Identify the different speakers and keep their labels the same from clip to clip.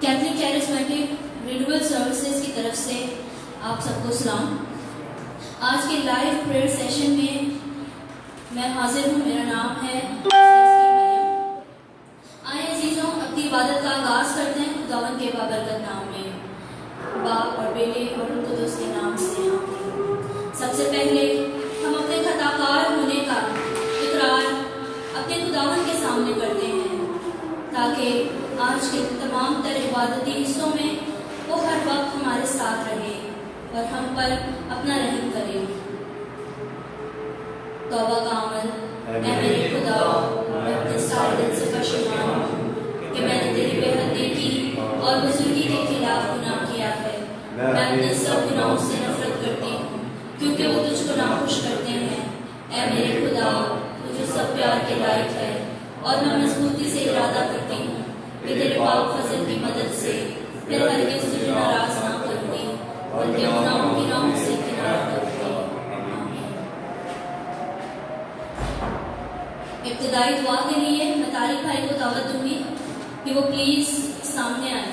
Speaker 1: Catholic charismatic renewal services की तरफ से आप सबको सलाम। आज के लाइव प्रेयर सेशन में मैं हाजिर हूँ। मेरा नाम है मरियम। आए अजीजों, अपनी इबादत का आगाज करते हैं खुदावन के बाबरकत नाम में, बाप और बेटे और उनको दोस्त के नाम से। सबसे पहले हम अपने खताकार होने का इकरार अपने खुदावन के सामने करते हैं ताकि आज के तमाम तर इबादती हिस्सों में वो हर वक्त हमारे साथ रहे और हम पर अपना रहम करे। तौबा का अमल, ऐ मेरे खुदा, मैं अपने सारे दिल से पशेमान हूँ कि मैंने तेरी बेहद नेकी और बुजुर्गी के खिलाफ गुनाह किया है। मैं अपने सब गुनाहों से नफरत करती हूँ क्योंकि वो तुझको नाखुश करते हैं। ऐ मेरे खुदा, तुझे सब प्यार के लायक है और मैं मजबूती से इरादा करती हूँ कि तेरे पाक फजल की मदद से फिर हरगिज़ तुझे नाराज ना करूँगी बल्कि गुनाहों से किनारा करूँगी। इब्तिदाई दुआ के लिए मैं तारिक भाई को दावत दूंगी कि वो प्लीज सामने आए।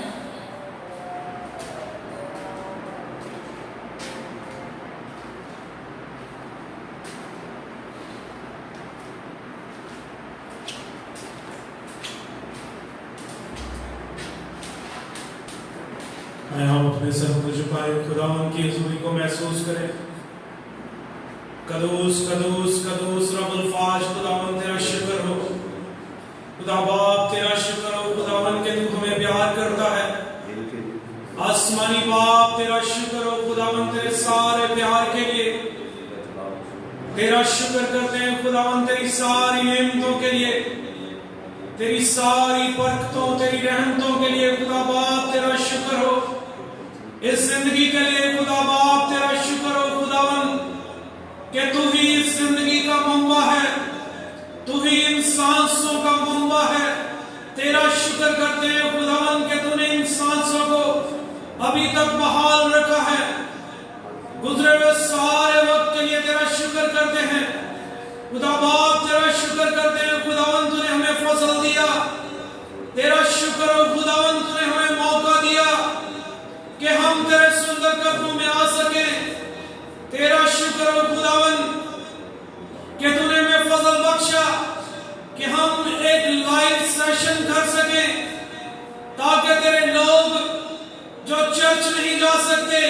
Speaker 2: हम अपने सर को झुकाए, खुदावन की हुजूरी को महसूस करें। कदूस कदूस कदूस रब्बुल फाज, खुदावन तेरा शुक्र हो। खुदा बाप तेरा शुक्र हो खुदावन के तू हमें प्यार करता है। आसमानी बाप तेरा शुक्र हो खुदावन तेरे सारे प्यार के लिए। तेरा शुक्र करते हैं खुदावन तेरी सारी नेमतों के लिए, तेरी सारी बरकतों, तेरी रहमतों के लिए। खुदा बाप तेरा शुक्र हो इस जिंदगी के लिए। खुदा बाप तेरा शुक्र हो खुदावन कि तू ही इस जिंदगी का मंबा है, तू ही इन सांसों का मंबा है। तेरा शुक्र करते हैं खुदावन कि तूने इन सांसों को अभी तक बहाल रखा है। गुजरे हुए सारे वक्त के लिए तेरा शुक्र करते हैं खुदा बाप। तेरा शुक्र करते हैं खुदावन तूने हमें फजल दिया। तेरा शुक्र हो खुदावन तूने हमें मौका दिया कि हम तेरे सुंदर कदमों में आ सके। तेरा शुक्र हो खुदावन कि तूने हमें फजल बख्शा कि हम एक लाइव सेशन कर सके ताकि तेरे लोग जो चर्च नहीं जा सकते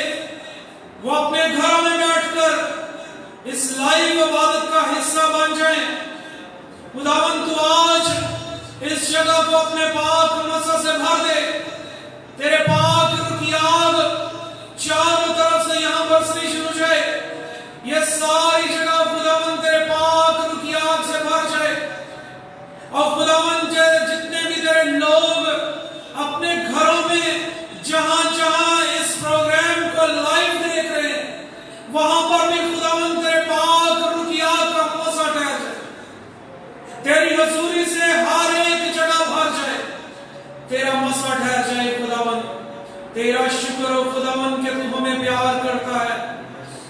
Speaker 2: वो अपने घरों में बैठकर इस लाइव इबादत का हिस्सा बन जाएं। खुदावन तू आज इस जगह को अपने पाक मसा से भर दे। तेरे पाक रूह की आग चारों तरफ से यहाँ बरसनी शुरू जाए। ये सारी जगह खुदावन तेरे पाक रूह की आग से भर जाए। और खुदावन जितने भी तेरे लोग अपने घरों में जहां जहां इस प्रोग्राम को लाइव देख रहे हैं वहां पर भी खुदावन तेरे पाक रूह की आग का मसा ठहर जाए। तेरी हजूरी से हर एक जगह भर जाए, तेरा मसा ठहर जाए खुदावन। तेरा शुक्र हो खुदावन कि तू हमें प्यार करता है।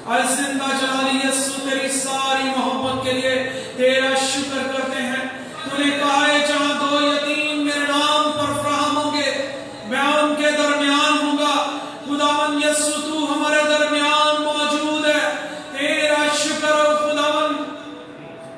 Speaker 2: और जिंदा जलाली यीशु तेरी सारी मोहब्बत के लिए तेरा शुक्र करते हैं। तूने कहा है जहां दो या तीन मेरे नाम पर फराहम होंगे मैं उनके दरमियान हूंगा। खुदावन यीशु तू हमारे दरमियान मौजूद है। तेरा शुक्र हो खुदावन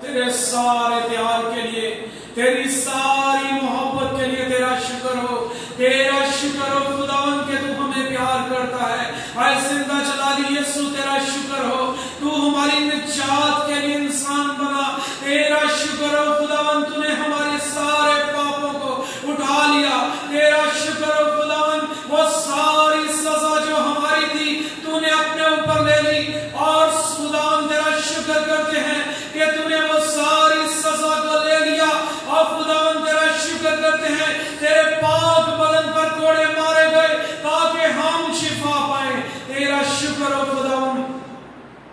Speaker 2: तेरे सारे प्यार के लिए, तेरी सारी मोहब्बत के लिए तेरा शुक्र हो। तेरा शुक्र हो खुदावन के तू हमें प्यार करता है। आए जिंदा जलाली यीशु तेरा शुक्र हो तू हमारी निजात के लिए इंसान बना। तेरा शुक्र हो खुदावन तूने हमारे सारे पापों को उठा लिया। तेरा शुक्र हो खुदावन वो सारी सजा जो हमारी थी तूने अपने ऊपर ले ली। और खुदावन तेरा शुक्र करते हैं कि तूने वो सारी सजा को ले लिया। और खुदावन तेरा शुक्र करते हैं तेरे पाक बदन पर कोड़े मारे गए ताकि हम शिफा पाए। तेरा शुक्र हो खुदावन,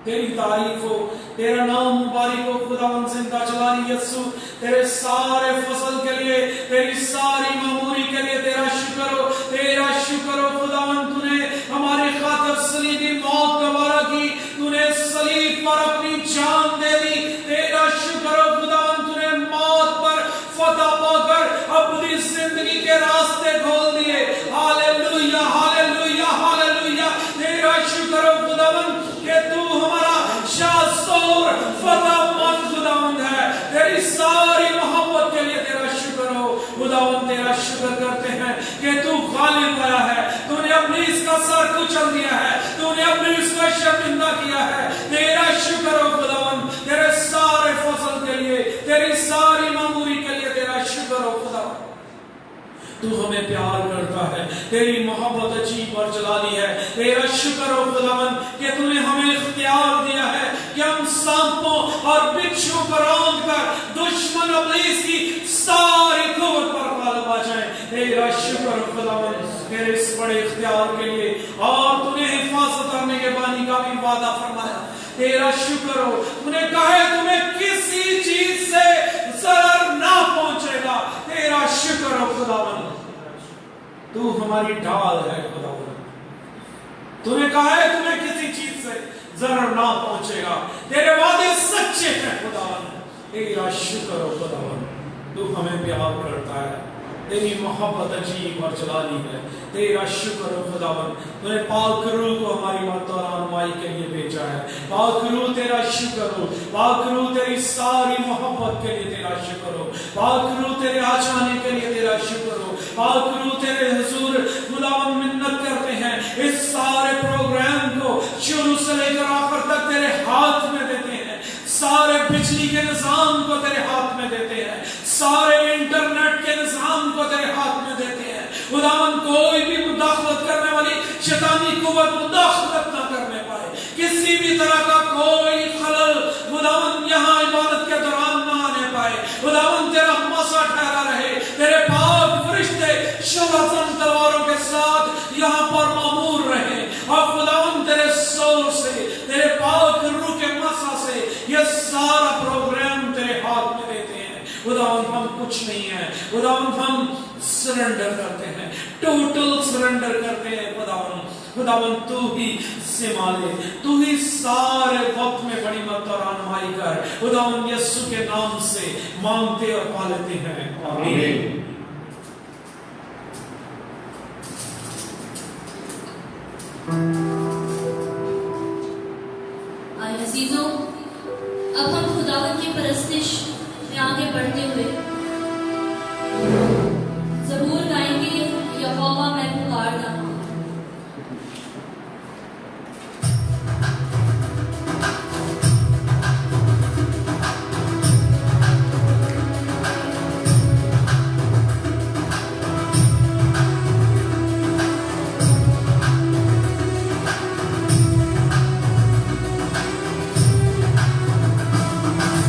Speaker 2: तेरी तारीफ हो, तेरा नाम मुबारक हो खुदावन। जिंदा जलाली यीशु तेरे सारे फसल के लिए, तेरी सारी ममूरी के लिए तेरा शुक्र हो। तेरा शुक्र हो खुदावन तूने हमारे खातिर सलीबी मौत गवारा की, तूने सलीब पर अपनी जान दे दी। तेरा शुक्र हो खुदावन तूने मौत पर फतह पाकर अपनी जिंदगी के रास्ते खोल दिए। सर कुचल दिया है, तूने अपने इसको शर्मिंदा किया है। तेरा शुक्र हो खुदावन, तेरे सारे फसल के लिए, तेरी सारी मामूरी के लिए तेरा शुक्र हो खुदावन। तू हमें प्यार करता है, तेरी मोहब्बत अजीब और जलाली है। तेरा शुक्र हो खुदावन कि तूने हमें इख्तियार दिया है कि हम सांपों और बिच्छुओं पर रौंद कर दुश्मन इब्लीस की सारी कुव्वत पर गालिब आ जाएं। तेरा शुक्र हो खुदावन तेरे इस बड़े इख्तियार के लिए, और तूने हिफाजत करने के बानी का भी वादा फरमाया। तेरा शुक्र हो, तूने कहा है तुम्हें किसी चीज से जरर ना पहुंचेगा। तेरा शुक्र हो खुदावन, तू हमारी ढाल है खुदावन। तूने कहा है तुम्हें किसी चीज से जरर ना पहुंचेगा, तेरे वादे सच्चे हैं खुदावन। तेरा शुक्र हो खुदावन, तू हमें प्यार करता है, तेरी मोहब्बत अजीब और जलाली है। तेरा शुक्र हो खुदावन, तूने पाक रूह को हमारी मदद और रहनुमाई के लिए भेजा है। पाक रूह तेरा शुक्र हो, पाक रूह तेरी सारी मोहब्बत के लिए तेरा शुक्र हो, पाक रूह तेरे आ जाने के लिए तेरा शुक्र हो, पाक रूह तेरे हुजूर खुदावन मिन्नत करते हैं इस सारे प्रोग्राम को शुरू से लेकर आखिर तक तेरे हाथ में देते हैं। सारे बिजली के निजाम को तेरे हाथ में देते हैं, सारे इंटरनेट के निजाम को तेरे हाथ में देते हैं। खुदावन कोई भी मुदाखलत करने वाली शैतानी कुव्वत मुदाखलत ना करने पाए, किसी भी तरह का कोई खलल खुदावन यहाँ इबादत के दौरान ना आने पाए। खुदावन तेरा मसा ठहरा रहे, तेरे पाक फरिश्ते शोलाज़म तलवारों के साथ यहाँ पर मामूर रहे, और खुदावन तेरे सोर से, तेरे पाक रूह के मसा से ये सारा प्रोग्राम तेरे हाथ में देते हैं। खुदावन हम कुछ नहीं है, खुदावन हम सरेंडर करते हैं, टोटल सरेंडर करते हैं खुदावन। खुदावन तू ही संभाले, तू ही सारे वक्त में बड़ी मदद और रहनुमाई कर। खुदावन यीशु के नाम से मांगते और पा लेते हैं, आमीन।
Speaker 1: आए अजीजों, अब हम खुदावन की परस्तिश में आगे बढ़ते हुए ज़बूर गाएंगे, यहोवा मैं पुकारता हूँ।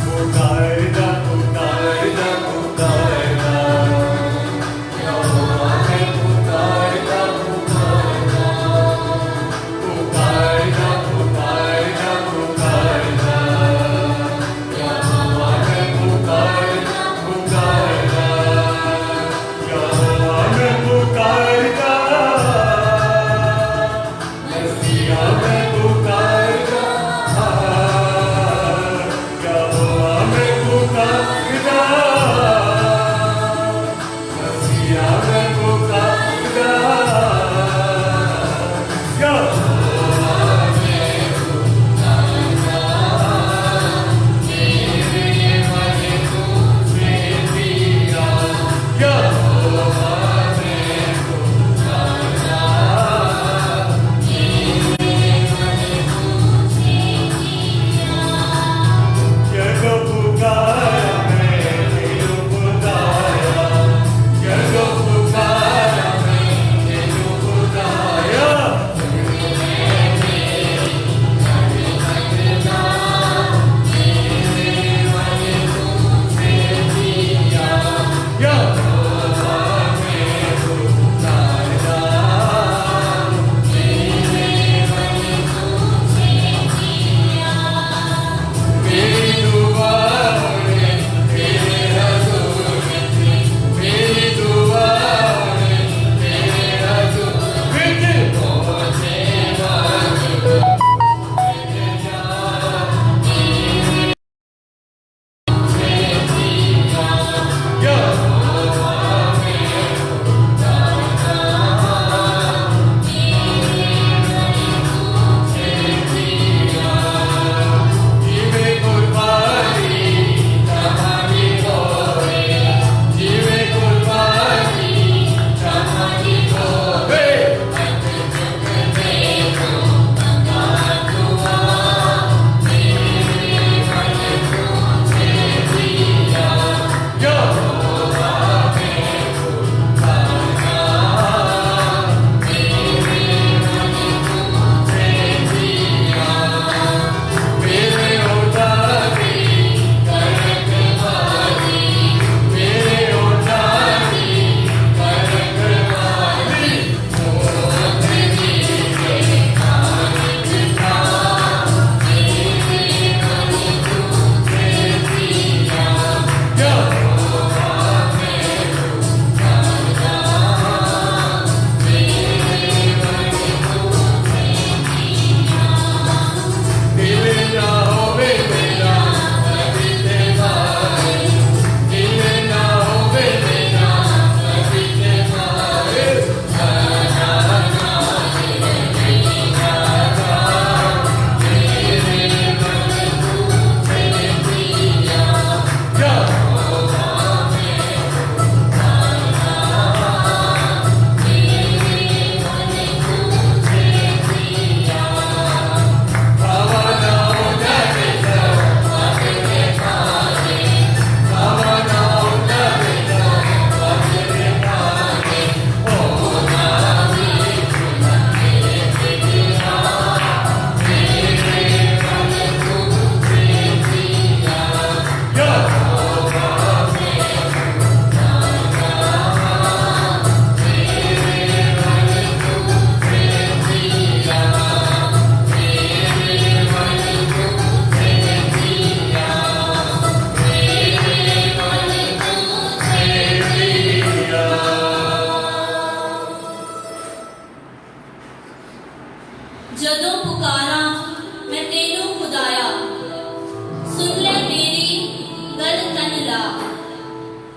Speaker 3: पुकारता पुकारता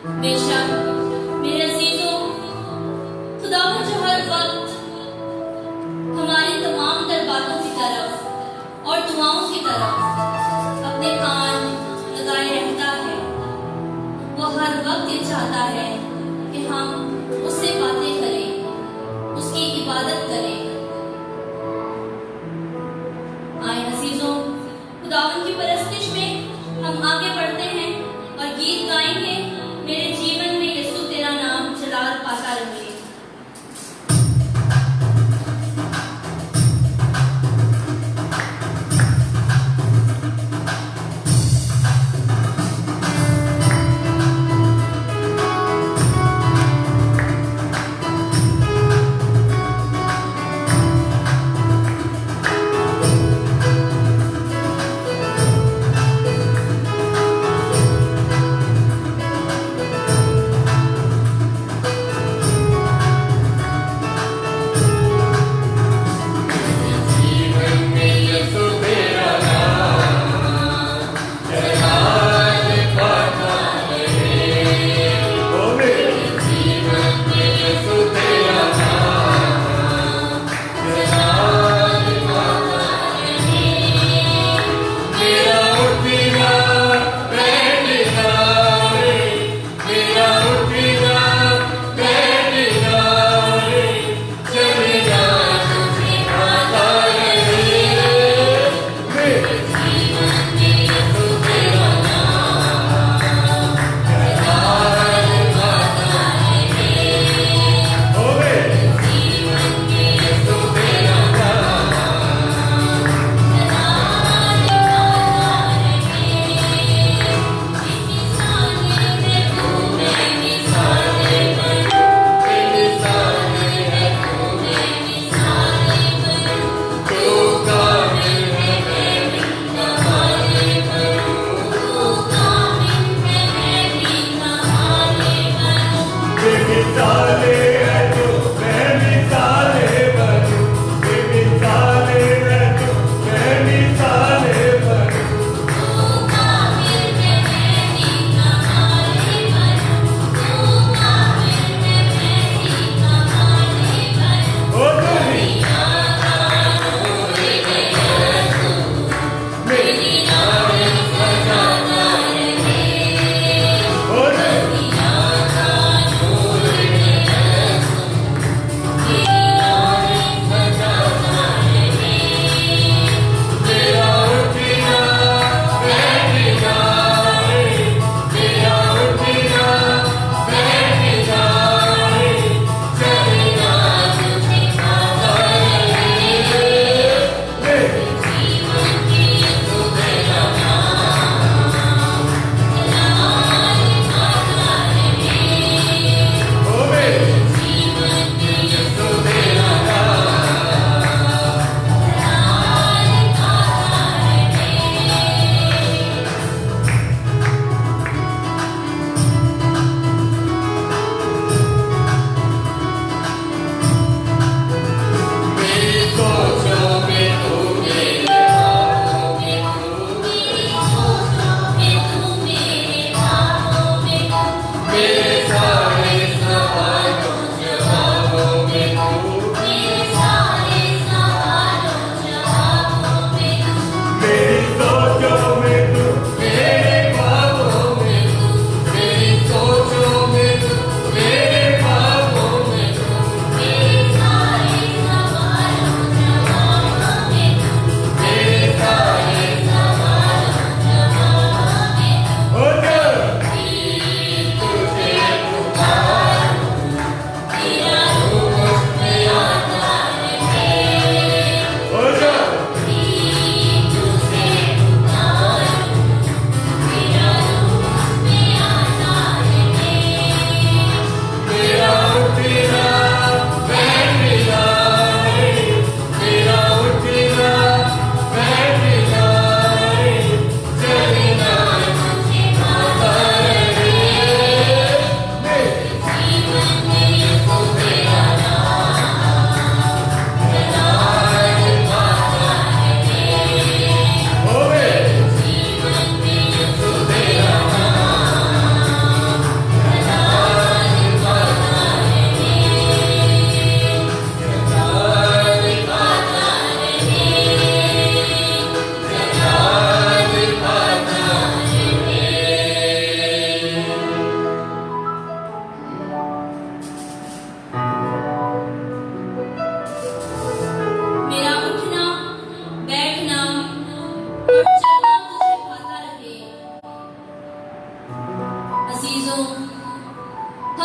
Speaker 1: बेशक मेरे अजीजों, खुदावंद जो हर वक्त हमारी तमाम तर बातों की तरफ और दुआओं की तरफ अपने कान लगाए रहता है, वो हर वक्त ये चाहता है कि हम उससे बातें करें, उसकी इबादत करें। आए अजीजों, खुदावंद की परस्तिश में हम आगे बढ़ते हैं और गीत गाएंगे, मेरे जीवन में यीशु तेरा नाम जलाल पाता रहे।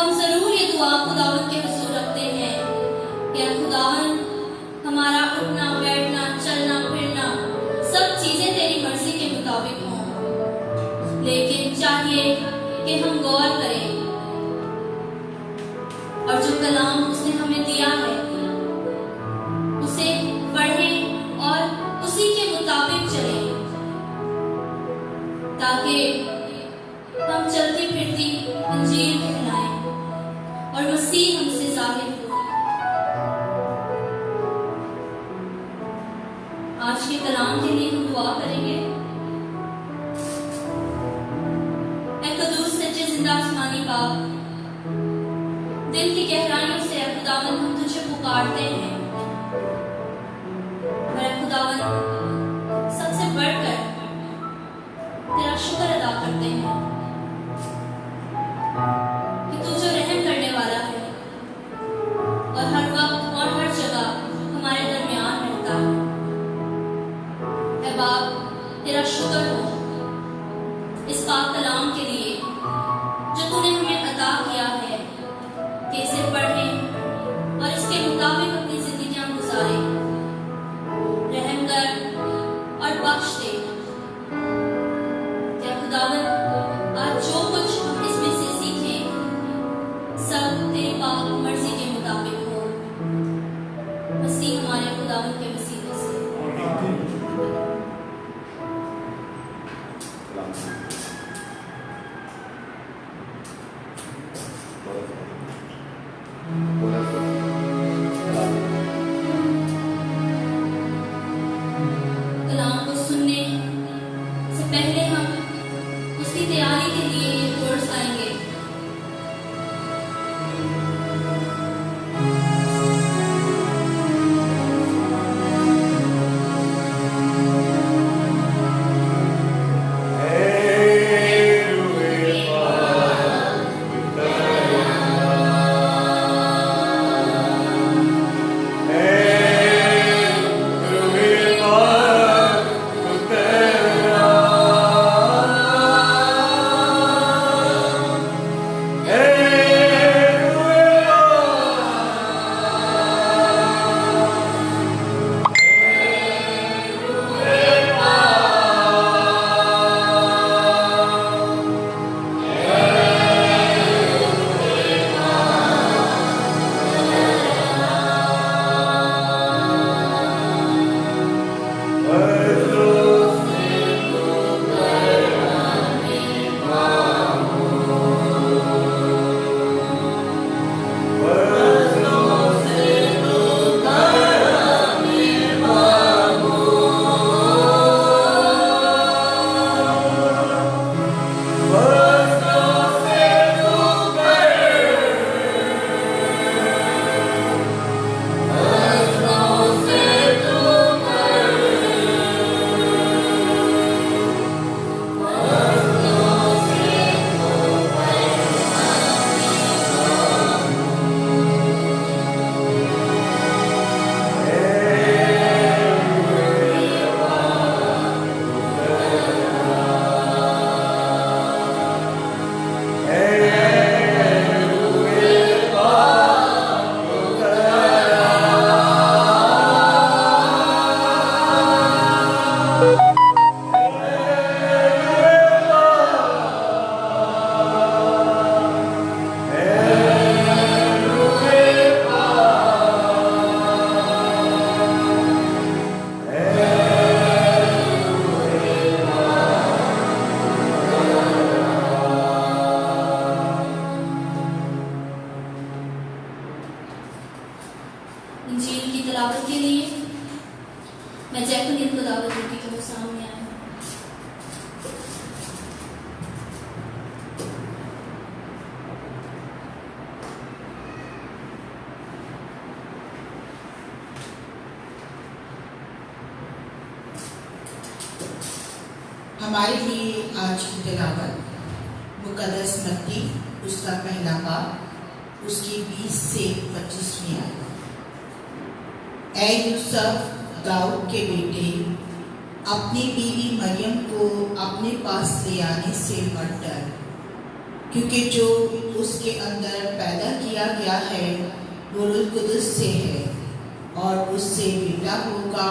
Speaker 1: हम जरूर ये दुआ खुदावन के हुजूर रखते हैं कि खुदावन हमारा उठना बैठना चलना फिरना सब चीजें तेरी मर्जी के मुताबिक हों, लेकिन चाहिए कि हम गौर करें और जो कलाम उसने हमें दिया है उसे पढ़ें और उसी के मुताबिक चलें, ताकि हम चलती फिरती इंजील कहलाएं और मसीह हमसे जाहिर हो। आज के कलाम के लिए हम दुआ करेंगे। ऐ कदूस सच्चे जिंदा आसमानी बाप, दिल की गहराइयों से खुदावन हम तुझे पुकारते हैं और खुदावन सबसे बढ़कर तेरा शुक्र अदा करते हैं कि तू जो रहम करने वाला है और हर वक्त और हर जगह हमारे दरमियान रहता है। ऐ बाप, तेरा शुक्र हो इस पाक कलाम के लिए जो तूने हमें अता किया है कि इसे पढ़ें और इसके मुताबिक अपनी जिंदगियां गुजारें। रहम कर और बख्श दे। क्या खुदावन आज जो कुछ हम इसमें से सीखें सब तेरी पाक मर्जी के मुताबिक हो। मसीह हमारे खुदावन के वसीले से। कलाम को सुनने से पहले हम उसकी तैयारी के लिए ये कोर्स आएंगे। इंजील की तिलावत के लिए मैं जैकुलिन को दावत देती हूँ वो सामने आए।
Speaker 3: हमारे लिए आज की तिलावत मुकद्दस मत्ती उसका पहला बाब उसकी 20 से 25वीं आयत। ऐ यूसुफ दाऊद के बेटे, अपनी बीवी मरियम को अपने पास ले आने से मत डर, क्योंकि जो उसके अंदर पैदा किया गया है वो रूह कुदस से है और उससे बेटा होगा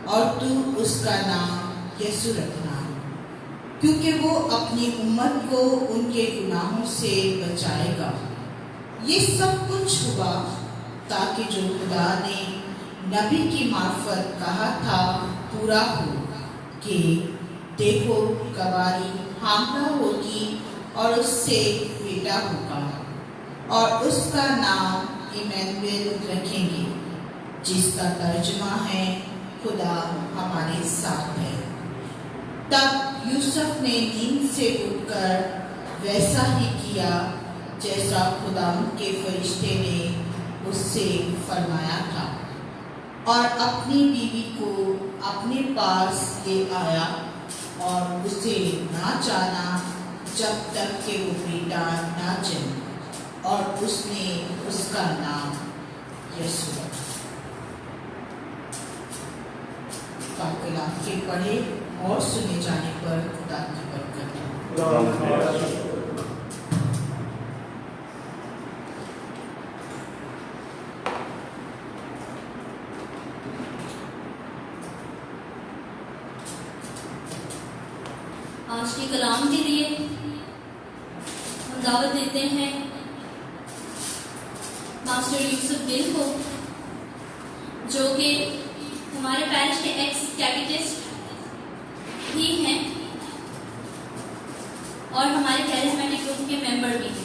Speaker 3: और तू उसका नाम यीशु रखना, क्योंकि वो अपनी उम्मत को उनके गुनाहों से बचाएगा। ये सब कुछ हुआ ताकि जो खुदा ने नबी की मार्फत कहा था पूरा हो कि देखो कवारी हामला होगी और उससे बेटा होगा और उसका नाम इमैनुएल रखेंगे, जिसका तर्जुमा है खुदा हमारे साथ है। तब यूसुफ ने नींद से उठकर वैसा ही किया जैसा खुदा के फरिश्ते ने उससे फरमाया था और अपनी बीवी को अपने पास ले आया और उसे ना जाना जब तक कि वो बेटा ना जन्मे, और उसने उसका नाम यीशु रखा। कलाम के पढ़े और सुने जाने पर खुदा की बरकत।
Speaker 1: आज के कलाम के लिए हम दावत देते हैं मास्टर यूसुफ गिल को, जो कि हमारे पैरिश के एक्स कैटेकिस्ट भी हैं और हमारे कैरिस्मेटिक ग्रुप के मेंबर भी हैं।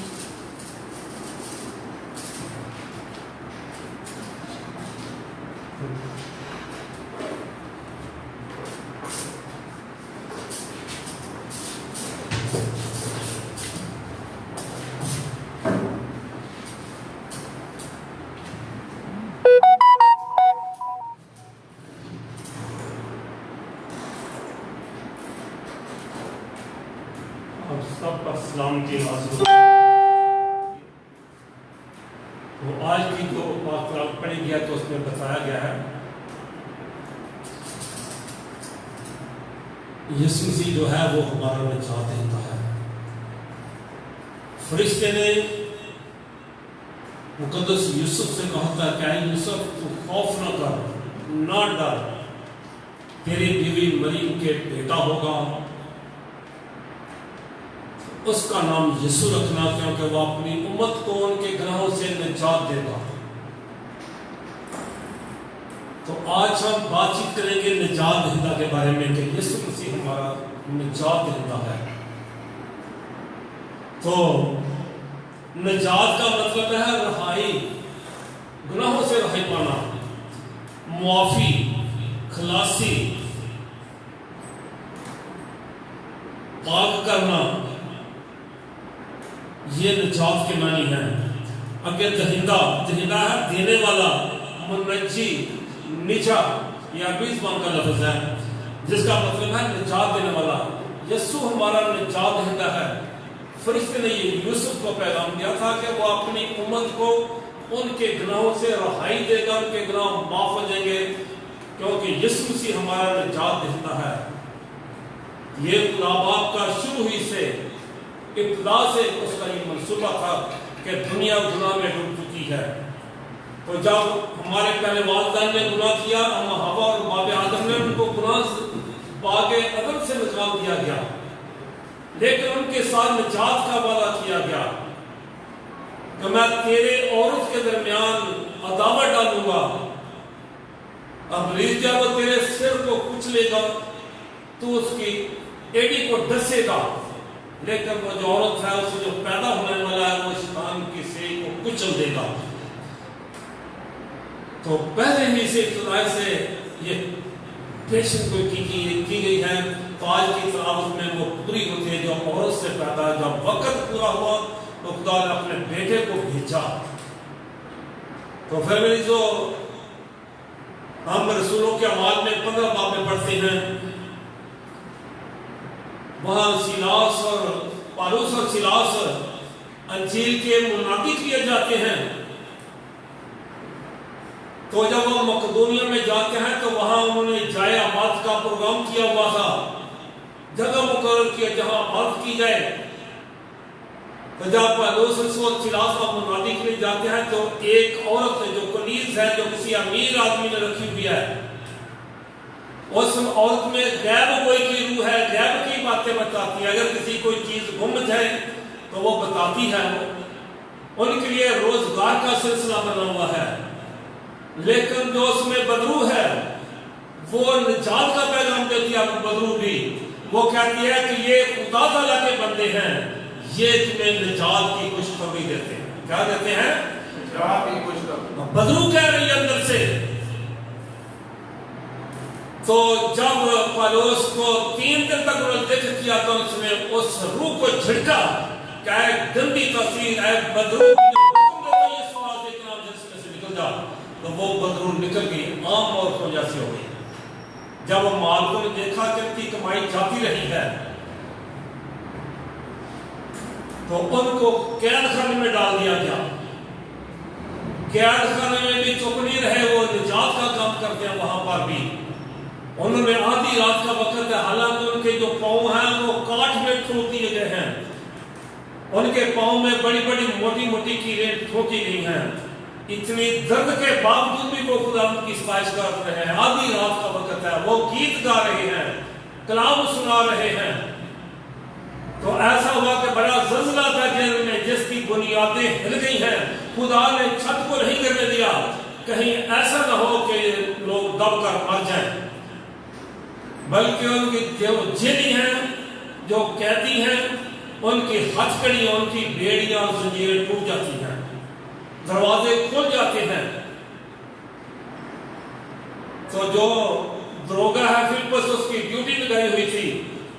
Speaker 4: सबका सलाम की हाजिर। तो आज की जो बात पढ़ी गया तो उसमें बताया गया है यीशु मसीह जो है वो हमारा निजात देता है। फरिश्ते ने मुकद्दस यूसुफ से कहा था क्या यूसुफ तू खौफ न कर, ना डर, तेरी बीवी मरियम के बेटा होगा, उसका नाम यीशु रखना, क्योंकि वो अपनी उम्मत को उनके गुनाहों से निजात देगा। तो आज हम बातचीत करेंगे निजात दहिंदा के बारे में कि यीशु मसीह हमारा निजात दहिंदा है। तो निजात का मतलब है रहाई, गुनाहों से रहाई पाना, मुआफी, खलासी, पाक करना, ये निजात के मानी है। अगे दहिंदा, दहिंदा है देने वाला, मुनज्जी, निजा, यह अरबी ज़बान का लफ्ज़ है जिसका मतलब है निजात देने वाला। यीशु हमारा निजात दहिंदा है। फरिश्ते ने ये यूसुफ को पैगाम दिया था कि वो अपनी उम्मत को उनके गुनाहों से रहाई देगा, उनके गुनाह माफ हो जाएंगे, क्योंकि यीशु मसीह हमारा निजात दहिंदा है। ये खुदा बाप का शुरू ही से इब्तिदा से उसका ये मंसूबा था कि दुनिया गुनाह में डूब चुकी है। तो जब हमारे पहले वालिदैन ने गुनाह किया, हवा और बाब आदम ने उनको गुनाह बागे अदम से निकाल दिया गया, लेकिन उनके साथ निजात का वादा किया गया कि मैं तेरे औरत के दरमियान अदावत डालूंगा, इब्लीस जब वो तेरे सिर को कुचलेगा तो उसकी एड़ी को डसेगा, लेकिन वो जो औरत है उससे जो पैदा होने वाला है वो शैतान की सेक को कुचल देगा। तो पहले ही से इब्तिदाई से ये पेशन को की गई है। तो आज की तिलावत में वो पूरी होती है जो औरत से पैदा, जब वक्त पूरा हुआ तो खुदा ने अपने बेटे को भेजा। तो फिर मेरी जो हम रसूलों के अमाल में 15 बाब में पढ़ते हैं, वहां सिलास और पालूस और सिलास अंजील के मुनादी किए जाते हैं। तो जब वो मकदूनिया में जाते हैं तो वहां उन्होंने जाए आबाद का प्रोग्राम किया हुआ था, जगह मुकर्रर किया जहां आबाद की जाए। तो जब पौलुस उसको सिलास को मुनादी के लिए जाते हैं तो एक औरत है जो कनीज है, जो किसी अमीर आदमी ने रखी हुई है, उस औरत में गैब कोई की रूह है, गैब की बातें बताती है। अगर किसी कोई चीज गुम जाए तो वो बताती है। उनके लिए रोजगार का सिलसिला बना हुआ है। लेकिन जो उसमें बदरू है वो निजात का पैगाम देती है। बदरू भी वो कहती है कि ये खुदा ताला के बंदे हैं, ये तुम्हें निजात की खुशखबरी देते हैं। क्या देते हैं? निजात की खुशखबरी। बदरू कह रही है अंदर से। तो जब पौलुस को 3 दिन तक उन्होंने जिक्र किया तो उसने उस रूह को झिड़का, क्या गंदी तस्वीर है बदरू ये सवाल देखना जिसमें से निकल जा, तो वो बदरू निकल गई, आम और को जैसी हो गई। जब मालिकों ने देखा कि उनकी कमाई जाती रही है तो उनको कैद खाने में डाल दिया गया। कैद खाने में भी चुप नहीं रहे, वो निजात का काम करते हैं वहां पर भी। उन्होंने आधी रात का वक्त है, हालांकि उनके जो पांव हैं वो काठ में ठोक दिए गए हैं, उनके पांव में बड़ी बड़ी मोटी मोटी कीलें ठोकी गई हैं। इतनी दर्द के बावजूद भी वो खुदा की सिफारिश कर रहे हैं। आधी रात का वक्त है, वो गीत गा रहे हैं, कलाम सुना रहे हैं। तो ऐसा हुआ कि बड़ा ज़ल्ज़ला था जेल में, जिसकी बुनियादें हिल गई हैं। खुदा ने छत को नहीं गिरने दिया, कहीं ऐसा ना हो कि लोग दब कर मर जाएं, बल्कि उनकी जो जेली हैं, जो कैदी हैं, उनकी हथकड़ियां, उनकी बेड़ियां, जंजीरें टूट जाती हैं, दरवाजे खुल जाते हैं। तो जो दरोगा है फिलिप्पस, उसकी ड्यूटी लगाई हुई थी।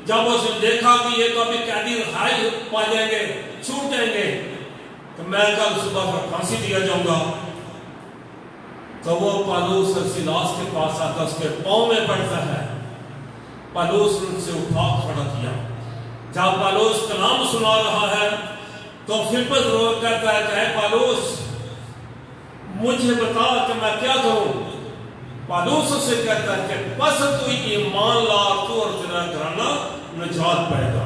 Speaker 4: जब उसने देखा कि ये तो अभी कैदी रिहाई पा जाएंगे, छूट जाएंगे, तो मैं कल सुबह पर फांसी दिया जाऊंगा। तो वो पौलुस और सिलास के पास आता, उसके पांव में पड़ता है। पौलुस उनसे उठा खड़ा किया। जब पौलुस कलाम सुना रहा है तो फिलिप्पस रो कहता है, पौलुस मुझे बता कि मैं क्या करूं। पौलुस उससे कहता है कि बस तू ईमान ला, तू और तेरा घराना निजात पाएगा।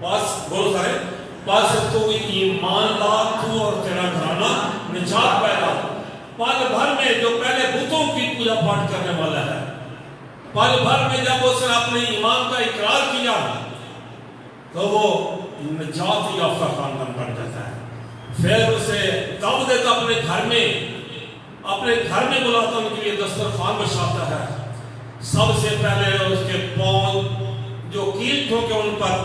Speaker 4: बस बोलो सारे, बस तू ईमान ला, तू और तेरा घराना निजात पाएगा। पल भर में जो पहले बुतों की पूजा पाठ करने वाला है, पल भर में जब उसने अपने ईमान का इकरार किया तो वो निजात याफ्ता खानदान बन जाता है। फिर उसे तब देता अपने घर में बुलाता, उनके लिए दस्तरखान बिछाता है। सबसे पहले उसके पांव जो कील ठोके उन पर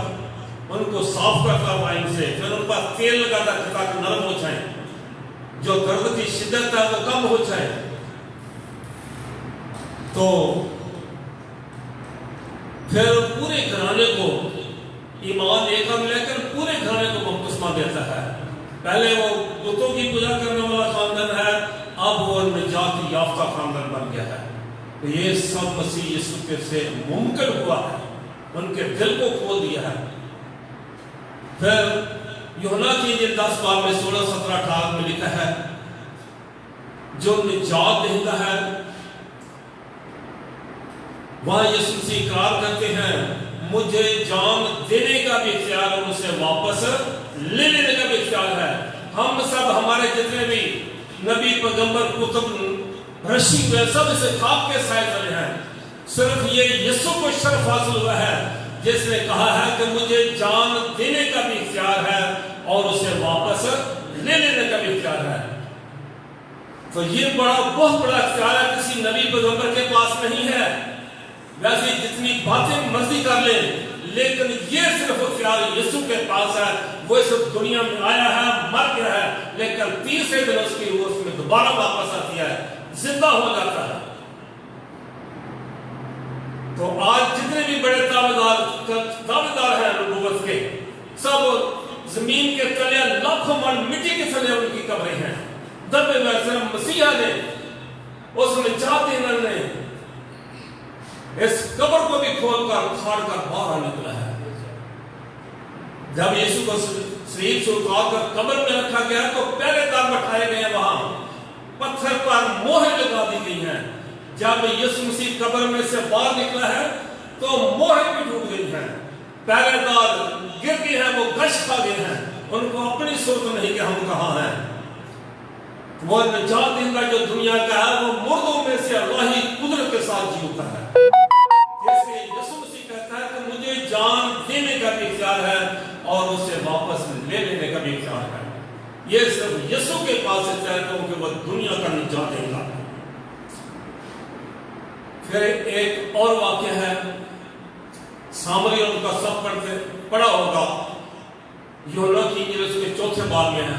Speaker 4: उनको साफ करता वाइन से, फिर उन पर तेल लगाता ताकि नरम हो जाए, जो दर्द की शिद्दत है वो कम हो जाए। तो फिर पूरे घराने को ईमान एक हम लेकर पूरे घराने को बपतिस्मा देता है। पहले वो बुतों की पूजा करने वाला खानदान है, अब वो निजात याफ्ता खानदान बन गया है। तो ये सब मसीह यीशु के से मुमकिन हुआ है, उनके दिल को खोल दिया है। फिर यूहन्ना की इंजील 10 में 16, 17, 18 में लिखा है, जो निजात देता है वहां यीशु मसीह इकरार करते हैं, मुझे जान देने का भी इख्तियार और उसे वापस ले लेने का भी इख्तियार है। हम सब, हमारे जितने भी नबी, पैगंबर, कुतुब, रशी हुए, सब इसे खाक के साए चले हैं। सिर्फ ये यीशु को शर्फ हासिल हुआ है जिसने कहा है कि मुझे जान देने का भी इख्तियार है और उसे वापस ले लेने का भी इख्तियार है। तो ये बहुत बड़ा इख्तियार है, किसी नबी पैगंबर के पास नहीं है। वैसे जितनी बातें मर्जी कर ले, लेकिन ये सिर्फ इख्तियार यीशु के पास है। वो इस दुनिया में आया है, मर गया है, लेकिन तीसरे दिन उसकी रूह उसमें दोबारा वापस आती है, जिंदा हो जाता है। तो आज जितने भी बड़े दावेदार हैं नबूवत के, सब जमीन के तले लाखों मन मिट्टी के तले उनकी कब्रें हैं। दबे हुए सिर्फ मसीहा ने, उस निजात ने इस कब्र को भी खोलकर फाड़ कर बाहर निकला है। जब यीशु को शरीर से उतारकर कब्र में रखा गया तो पहले दाग बैठाए गए, वहां पत्थर पर मोहर लगा दी गई हैं। जब यीशु मसीह कब्र में से बाहर निकला है तो मोहर भी टूट गई हैं, पहरेदार गिर गए हैं, वो गश खा गए हैं। उनको अपनी सोच नहीं कि हम कहाँ हैं। वो निजात देना जो दुनिया का है वो मुर्दों में से अल्लाह ही कुदरत के साथ जीता है। जैसे यीशु मसीह कहता है कि मुझे जान देने का भी इख्तियार है और उसे वापस ले लेने का भी इख्तियार है। ये सिर्फ यीशु के पास है, क्योंकि वह दुनिया का निजात देगा। फिर एक और वाक्य है, सामरी और उनका सब पढ़ा होगा, यूहन्ना की इंजील उसके 4 बाब में है।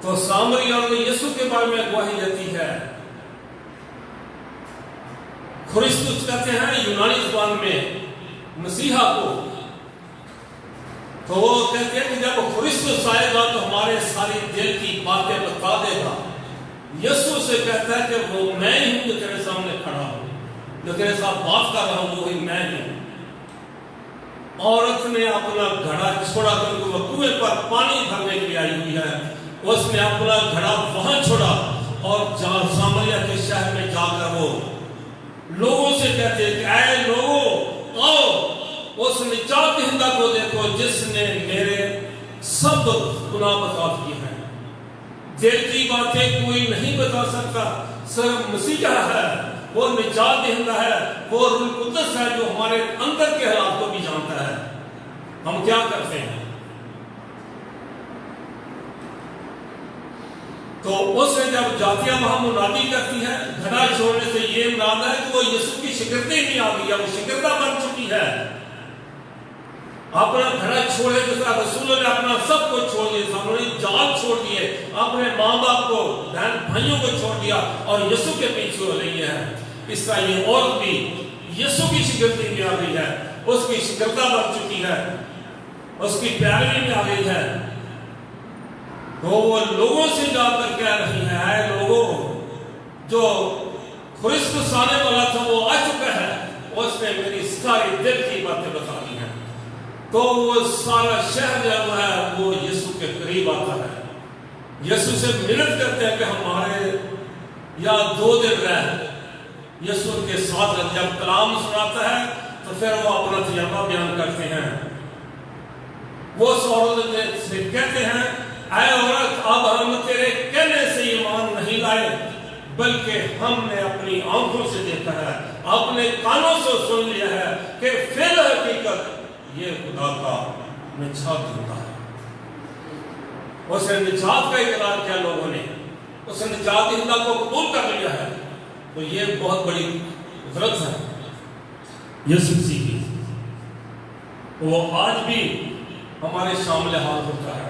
Speaker 4: तो सामरी और यीशु के बारे में गवाही देती है। ख्रिस्तुस कहते हैं यूनानी ज़बान में मसीहा को। तो वो कहते हैं कि जब ख्रिस्तुस आएगा तो हमारे सारी दिल की बातें बता देगा। यीशु से कहता है कि वो मैं ही हूं जो तेरे सामने खड़ा हूं, जो तेरे साथ बात कर रहा हूं, वो ही मैं ही हूं। औरत ने अपना घड़ा छोड़ा क्योंकि वो कुएं पर पानी भरने के लिए आई हुई है। उसने अपना घड़ा वहां छोड़ा और सामरिया के शहर में जाकर वो लोगों से कहते कि ऐ लोगों आओ, उस निजात दहिंदा को देखो जिसने मेरे सब गुनाह बता दिए हैं। दिल की बातें कोई नहीं बता सकता, सिर्फ मसीहा है, वो निजात दहिंदा है, वो रूह कुद्दस है जो हमारे अंदर के हालात को भी जानता है। हम क्या करते हैं? तो उसने जब जातियां वहां मुनादी करती है, घड़ा छोड़ने से ये मुराद है कि वो यीशु की शिकरतें नहीं आ गई है, वो शिकरता बन चुकी है। अपना घड़ा छोड़े जैसा रसूलों ने अपना सब कुछ छोड़ दिया, उन्होंने जाल छोड़ दिए, अपने माँ बाप को, बहन भाइयों को छोड़ दिया और यीशु के पीछे हो रही है। इस तरह ये औरत भी यीशु की शिकरती में आ गई है, उसकी शिकरता बन चुकी है, उसकी पैरवी में आ गई है। तो वो लोगों से जाकर कह रही है, लोगों जो ख्रिस्तुस आने वाला था वो आ चुका है, उसने मेरी सारी दिल की बातें बता दी हैं। तो वो सारा शहर जो है वो यीशु के करीब आता है, यीशु से मिलत करते हैं कि हमारे या 2 दिन रह। यीशु के साथ जब कलाम सुनाता है तो फिर वो अपना तजुर्बा बयान करते हैं। वो औरत से कहते हैं, ऐ औरत, अब हम तेरे कहने से ईमान नहीं लाए, बल्कि हमने अपनी आंखों से देखा है, अपने कानों से सुन लिया है कि फिर हकीकत ये खुदा का निजात देता है। उसे निजात का इकरार किया लोगों ने, उसे निजात दहिंदा को कबूल कर लिया है। तो ये बहुत बड़ी जरूरत है यीशु मसीह की। वो आज भी हमारे शामिल हाल होता है।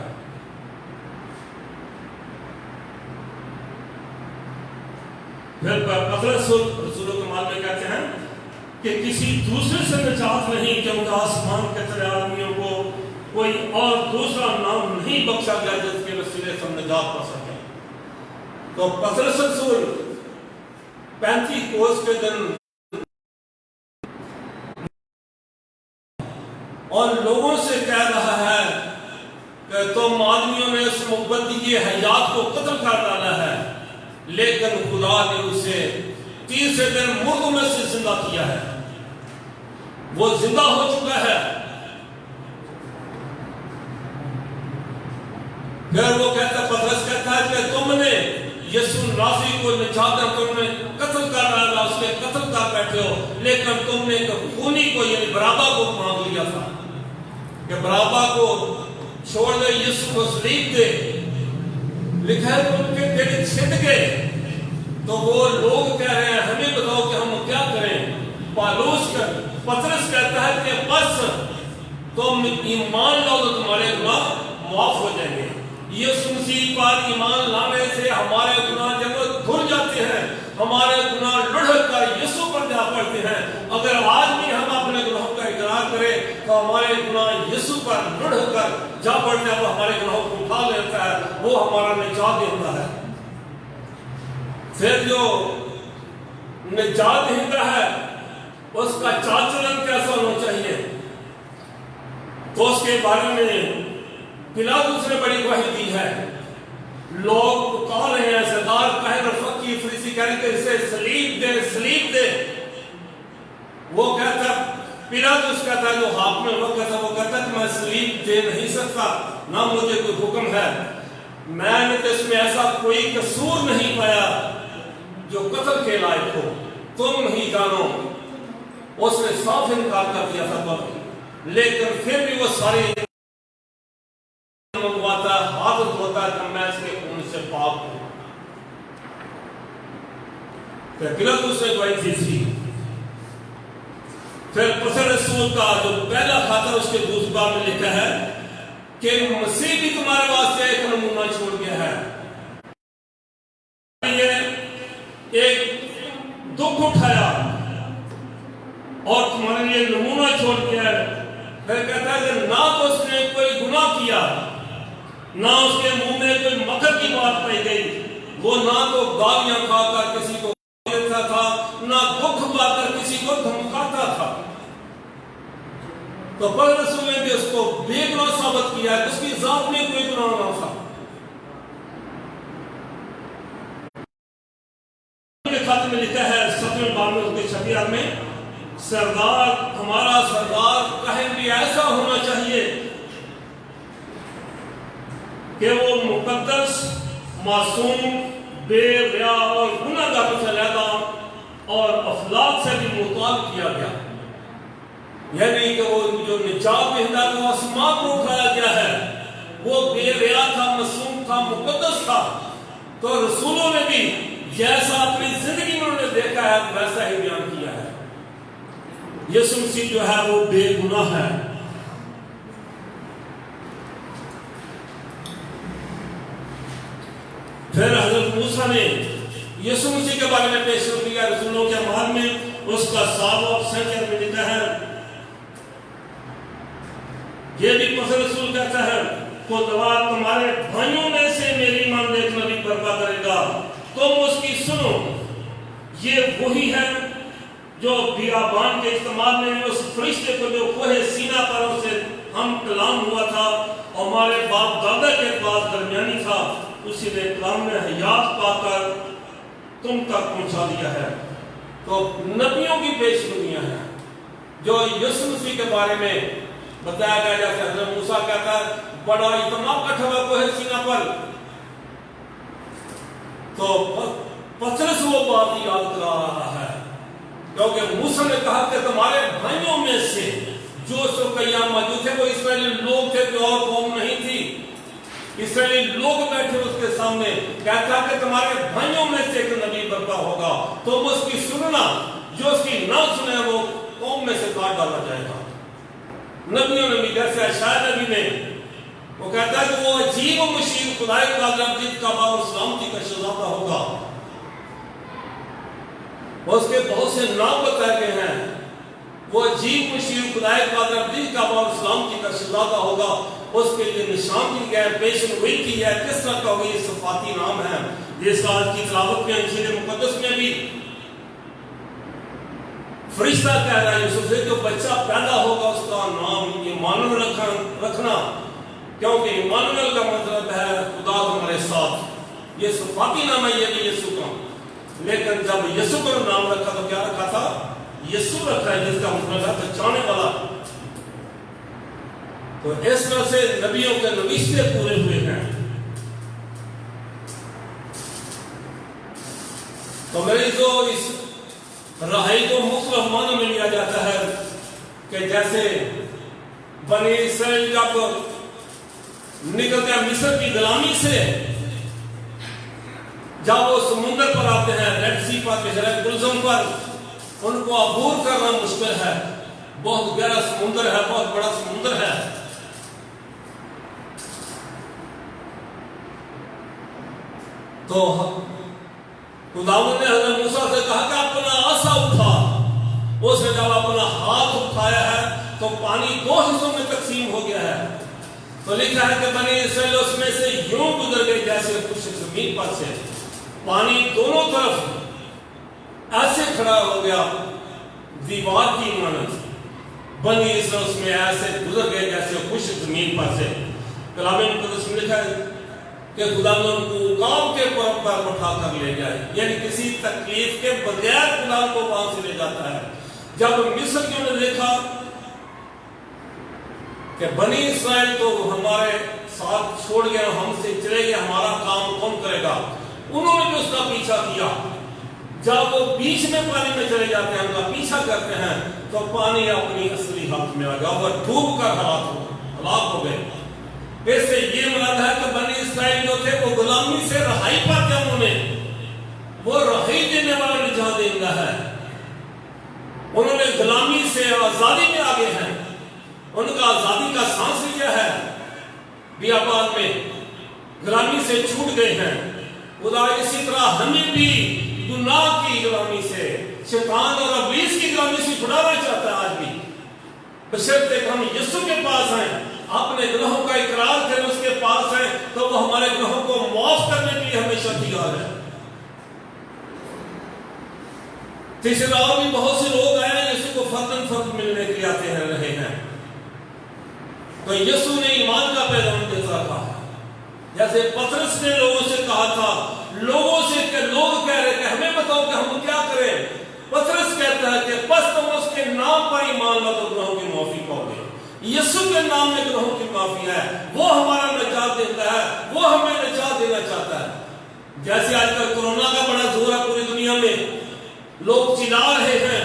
Speaker 4: फिर रसूल कमाल में कहते हैं कि किसी दूसरे से निजात नहीं, क्योंकि आसमान के तरह आदमियों को कोई और दूसरा नाम नहीं बख्शा गया जिसके वसीले से निजात पा सके। तो पतरस रसूल 35 कोस के दिन और लोगों से कह रहा है कि तुम आदमियों ने इस मुक़द्दी की हयात को कत्ल कर डाला है, लेकिन खुदा ने उसे 3 दिन मुर्दों में से जिंदा किया है। वो जिंदा हो चुका है। फिर वो कहता, पतरस कहता है कि तुमने यीशु नासरी को निजात तुमने कत्ल कर डाला, उसके कत्ल कर बैठे हो, लेकिन तुमने खूनी को यानी बराबा को मांग लिया था कि बराबा को छोड़ दे, यीशु को सलीब दे। लिखा है तो उनके दिल छिद गए। तो वो लोग कह रहे हैं, हमें बताओ कि हम क्या करें? पतरस कहता है कि बस तुम ईमान लाओ तो तुम्हारे गुनाह माफ हो जाएंगे। यीशु मसीह पर ईमान लाने से हमारे गुनाह जब धुल जाते हैं, हमारे गुनाह लुढ़क कर यीशु पर जा पड़ते हैं। अगर आज भी हम अपने गुनाहों का इकरार करें तो हमारे गुनाह यीशु पर लुढ़क कर जा पड़ते हैं, वो हमारे गुनाहों को उठा लेता है, वो हमारा निजात देता है। फिर जो निजात देता है उसका चाल चलन कैसा होना चाहिए, तो उसके बारे में पिलातुस ने बड़ी गवाही दी है। लोग पुकार रहे हैं, सरदार काहिर फकीर फरीसी कह रहे हैं कि इसे सलीब दे, सलीब दे। वो कहता पिलातुस कहता है, जो हाकिम वक्त था, वो कहता है कि मैं सलीब दे नहीं सकता, ना मुझे कोई हुक्म है। मैंने तो इसमें ऐसा कोई कसूर नहीं पाया जो कत्ल के लायक हो, तुम ही जानो। उसने साफ इनकार कर दिया था पर, लेकिन फिर भी वो सारे मंगवाता है, हाथ धोता है कि मैं इसके खून से पाक हूं। पिलातुस ने गवाही दी थी। फिर पौलुस रसूल का जो पहला खाता उसके दूसरे बाब में लिखा है कि मसीह भी तुम्हारे वास्ते एक नमूना छोड़ गया है। ये एक दुख उठाया और तुम्हारे लिए नमूना छोड़ गया है। फिर कहता है कि ना तो उसने कोई गुनाह किया, ना उसके मुंह में कोई मकर की बात पाई गई, वो ना तो गालियां खाकर किसी को देता था, ना दुख पाकर किसी को धमकाता था। तो पौलुस रसूल ने भी उसको बेगुनाह साबित किया है, उसकी जात में कोई गुनाह ना था। खाते में लिखा है 7वें बाब में उसके 26 में, सरदार हमारा सरदार कहीं भी ऐसा होना चाहिए कि वो मुकद्दस, मासूम, बेरिया और गुनाहगारों से अलग और अफलाक से भी मुताल किया गया। यानी कि वो जो निजात दहिंदा को आसमान को उठाया गया है, वो बेरिया था, मासूम था, मुकद्दस था। तो रसूलों ने भी जैसा अपनी जिंदगी में उन्होंने देखा है वैसा ही बयान किया है। यीशु मसीह जो है वो बेगुनाह है। फिर हजरत मूसा ने यीशु मसीह के बारे में पेश किया रसूलों के अमाल में, उसका 7 में लिखा है, ये भी पौलुस रसूल कहता है, खुदा तुम्हारे भाइयों में से मेरी मानने एक नबी बर्पा करेगा, तुम उसकी सुनो। ये वही है जो बियाबान के इस्तेमाल में उस फरिश्ते को जो कोहे सीना पर उसे हम कलाम हुआ था, हमारे बाप दादा के पास दरमियानी था, उसी ने कलाम में हयात पाकर तुम तक पहुंचा दिया है। तो नबियों की पेशगोइयां हैं जो यीशु मसीह के बारे में बताया गया। जैसे हज़रत मूसा कहता है, बड़ा इतना इकट्ठा हुआ कोहे सीना पर, तो पतरस वो बात याद करा रहा है, क्योंकि मूसा ने कहा कि तुम्हारे भाइयों में से जो सुकैया मौजूद थे वो इस्राएली लोग थे, कोई और कौम नहीं थी। इस्राएली लोग बैठे उसके सामने, कहता कि तुम्हारे भाइयों में से एक नबी बर्पा होगा, तो उसकी सुनना, जो उसकी ना सुने वो कौम में से काट डाला जाएगा। नबियों ने भी, जैसे अयशाया नबी ने, वो कहता है कि वो अजीब मुशीर खुदाए का बाब सलामती का शहजादा होगा। उसके बहुत से नाम बताए गए हैं। वो अजीब मुशीर खुदाए का बाब सलामती का शहजादा होगा। उसके लिए निशान दी गए, पेशन हुई की है, किस तरह का ये सफाती नाम है। जिस आज की तिलावत में इंजील मुकद्दस में भी फरिश्ता कह रहा है यूसुफ से, जो बच्चा पैदा होगा उसका नाम इमानुएल रखना, क्योंकि इमानुएल का मतलब है खुदा हमारे साथ। ये सफाती नाम है, ये भी यीशु का। लेकिन जब यीशु का नाम रखा तो क्या रखा था? यीशु रखा है, जिसका मतलब है बचाने वाला। तो इस तरह से नबियों के नविश्ते पूरे हुए हैं। तो मेरी जो इस रहाई को मुख्तलिफ मानों में लिया जाता है कि जैसे बनी इस्राएल जब निकलते हैं मिस्र की गुलामी से, जब वो समुद्र पर आते हैं, रेड सी पर, बहरे गुलजम पर, उनको अबूर करना मुश्किल है। बहुत गहरा समुद्र है, बहुत बड़ा समुद्र है। तो खुदावंद ने हज़रत मूसा से कहा कि अपना आसा उठा। उसने जब अपना हाथ उठाया है तो पानी 2 हिस्सों में तकसीम हो गया है। तो लिखा है कि बनी इस्राएल उसमें से यूं गुजर गए जैसे कुछ जमीन पर से पानी दोनों तरफ ऐसे खड़ा हो गया दीवार की मानत। बनी इस्राएल उसमें ऐसे गुजर गए जैसे कुछ जमीन पर से। कलाम मुकद्दस में लिखा है कि खुदा ने उनको उकाब के पर उठा कर ले जाए, यानी किसी तकलीफ के बगैर खुदा को वहां से ले जाता है। जब मिस्र ने देखा कि बनी इस्राएल तो हमारे साथ छोड़ गए, हमसे चले गए, हमारा काम कौन करेगा। उन्होंने भी उसका पीछा किया। जब वो बीच में पानी में चले जाते हैं, उनका पीछा करते हैं, तो पानी अपनी असली हाथ में आ गया और डूब कर हलाक हो गए। इससे ये मतलब है कि बनी इस्राएल जो थे वो गुलामी से रहाई पाते हैं, उन्होंने वो रहाई देने वाला निजात देता है। उन्होंने गुलामी से आजादी में आगे हैं, उनका आजादी का सांस लिया है। बियाबान में गुलामी से छूट गए हैं। खुदा इसी तरह हमें भी गुनाह की गुलामी से, शैतान और इब्लीस की गुलामी से छुड़ाना चाहता है आज भी, बशर्ते हम यीशु के पास हैं, अपने गुनाहों का इकरार करें, उसके पास हैं, तो वो हमारे गुनाहों को माफ करने के लिए हमेशा तैयार है। तीसरा और भी बहुत से लोग आए हैं यीशु को फर्क मिलने के लिए आते हैं रहे हैं। तो यीशु ने ईमान का पैगाम देता था। जैसे पतरस ने लोगों से कहा था, लोगों से कि लोग कह रहे कि हमें बताओ कि हम क्या करें। पतरस कहता है कि बस तुम उसके नाम पर ईमान लो तो गुनाहों की माफी पाओगे। यीशु के नाम में गुनाहों की माफी है, वो हमारा निजात देता है, वो हमें निजात देना चाहता है। जैसे आजकल कोरोना का बड़ा जोर है पूरी दुनिया में, लोग चिल्ला रहे हैं,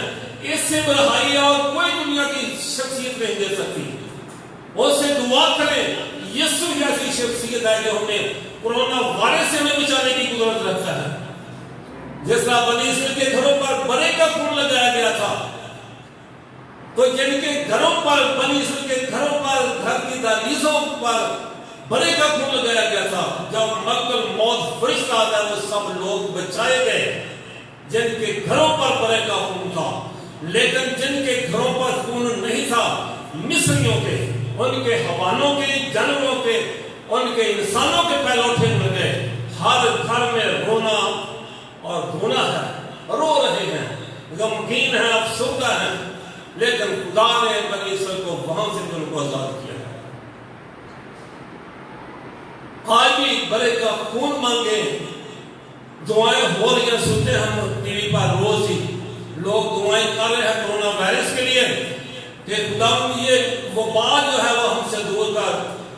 Speaker 4: इससे बढ़ाई और कोई दुनिया की शख्सियत नहीं दे सकती। उससे दुआ करें, यीशु जैसी शख्सियत है जो हमें कोरोना वायरस से हमें बचाने की कुदरत रखता है। जिस तरह बनी इस्राएल के घरों पर बड़े का खून लगाया गया था, तो जिनके घरों पर, बनी इस्राएल के घरों पर, घर की दहलीजों पर बड़े का खून लगाया गया था, जब मलकुल मौत फरिश्ता आता है, वो सब लोग बचाए गए जिनके घरों पर बड़े का खून था। लेकिन जिनके घरों पर खून नहीं था, मिस्रियों के, उनके हवानों के, जानवरों के, उनके इंसानों के पैलौठे मिल गए। हर घर में रोना और धोना है, रो रहे हैं, गमगीन है, अफसरदा है, लेकिन खुदा ने बनी इस्राएल को वहां से भी उनको आजाद किया है। आज भी बड़े का खून मांगे, दुआएं हो रही हैं, सुनते हम टीवी पर रोज ही लोग दुआएं कर रहे हैं कोरोना वायरस के लिए कि खुदा ये वबा जो है वो हमसे दूर कर,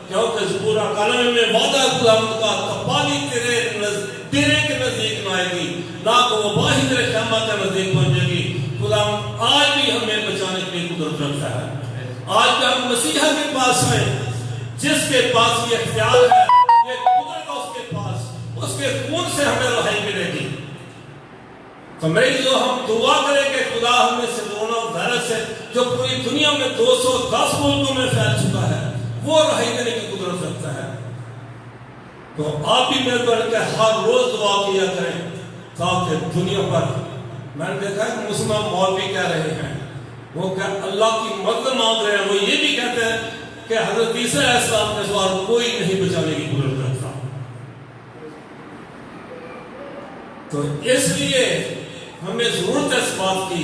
Speaker 4: क्योंकि ज़बूर कालम में वादा खुदावंद का तपाली तेरे के नजदीक न आएगी, ना को वबा ही तेरे क़यामत के नजदीक पहुंचेगी। खुदा आज भी हमें बचाने के लिए कुदरत रखता है। आज भी हम मसीहा के पास हैं, जिसके पास ये इख्तियार है, ये कुदरत है उसके पास, उसके खून से हमें रहाई मिलेगी। तो मेरी जो हम दुआ करेंगे, खुदा हमें से कोरोना वायरस है जो पूरी दुनिया में 210 मुल्कों में फैल चुका है, वो रहाई देने की कुदरत रखता है। तो आप भी मेरे पर हर रोज दुआ किया करें, ताकि दुनिया पर, मैंने देखा है मुसलमान मौलवी कह रहे हैं, वो क्या अल्लाह की मदद मांग रहे हैं, वो ये भी कहते हैं कि हज़रत ईसा अलैहिस्सलाम के सिवा कोई नहीं बचाने की कुदरत रखता। तो इसलिए हमें जरूरत है इस बात की,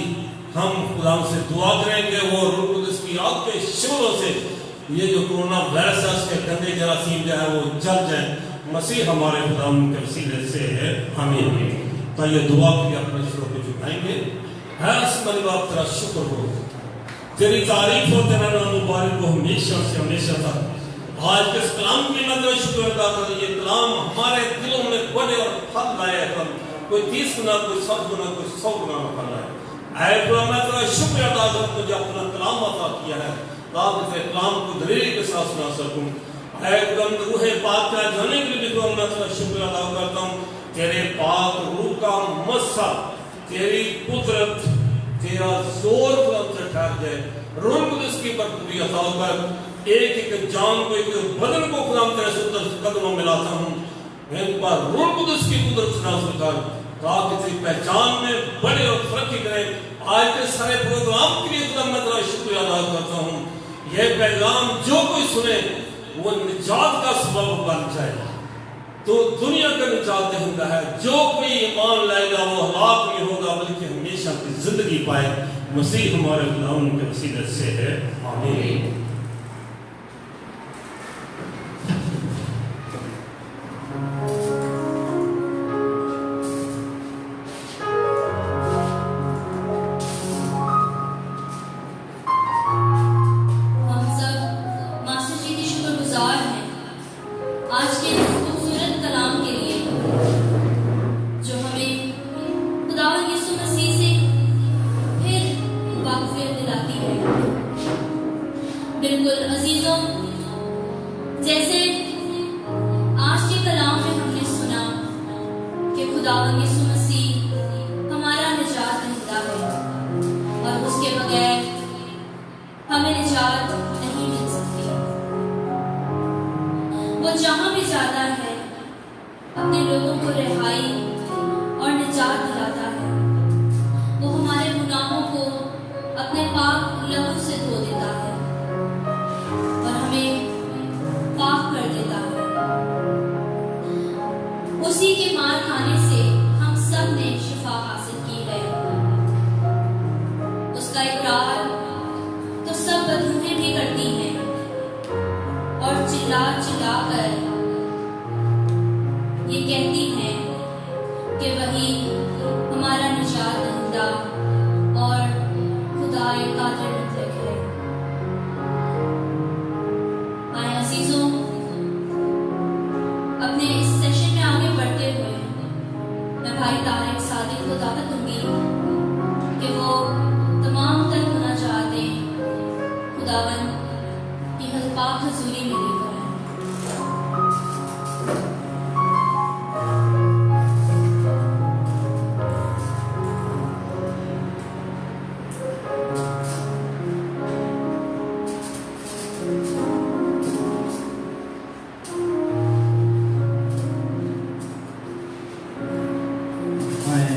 Speaker 4: हम खुदा से दुआ करेंगे, वो रूह कुदस की आग के शिमलों से ये जो कोरोना वायरस है उसके गंदे जरासीम जो है वो जल जाए, मसीह हमारे खुदा के वसीले से है, आमीन। तो ये दुआ की अपने सिरों को झुकाएंगे। है आसमानी बाप तेरा शुक्र हो, तेरी तारीफ हो, तेरा नाम मुबारक हो हमेशा से हमेशा तक। आज के इस कलाम की मैं शुक्र अदा करूं, ये कलाम हमारे दिलों में बड़े और फल लाए, कोई 30 गुना, कोई 7 गुना, कोई 100 गुना में फल लाए। ऐ खुदा मैं तेरा शुक्र अदा करूं, मुझे अपना कलाम अता किया है, ताकि तेरे कलाम को दलेरी के साथ सुना सकूं। ऐ खुदा रूह पाक का जाने के लिए भी मैं तेरा शुक्र अदा करता हूं। तेरे पाक रूह का मस्सा, तेरी कुदरत, तेरा जोर खुदा से ठहर जाए। रूह कुदस की बरकत अता कर एक एक जान को, एक बदन को खुदा तेरे सुंदर कदमों में लाता हूं। इन पर रूह कुदस की कुदरत से नाज़िल कर, ताकि तेरी पहचान में बड़े और तरक्की करें। आज के सारे प्रोग्राम के लिए खुदा मैं तेरा शुक्र अदा करता हूं। यह पैगाम जो कोई सुने वो निजात का सबब बन जाए, तो दुनिया का निजात होता है। जो कोई ईमान लाएगा वो हलाक नहीं होगा, बल्कि हमेशा की जिंदगी पाए। मसीह हमारे गुलाम के वसीले से है, आमीन।
Speaker 1: हम सब खुदावंद यीशु मसीह हमारा निजात दहिंदा है और उसके बगैर हमें निजात नहीं मिल सकती। वो जहां भी जाता है अपने लोगों को रिहाई और निजात दिलाता है। वो हमारे गुनाहों को अपने पाक लहू से धो देता है और हमें पाक कर देता है। उसी के मार खाने से हम सब ने शिफा हासिल की है। उसका इकरार तो सब बदरूहें भी करती हैं और चिल्ला चिल्ला कर ये कहती हैं कि वही हमारा निजात दहिंदा और खुदाए कादिर मुतलक है। आए अजीजों, अपने इस सेशन में आगे बढ़ते हुए मैं भाई तारिक सादिक को दावत दूंगी कि वो तमाम तर होना चाहते खुदावन की पाक हजूरी में लेकर आए।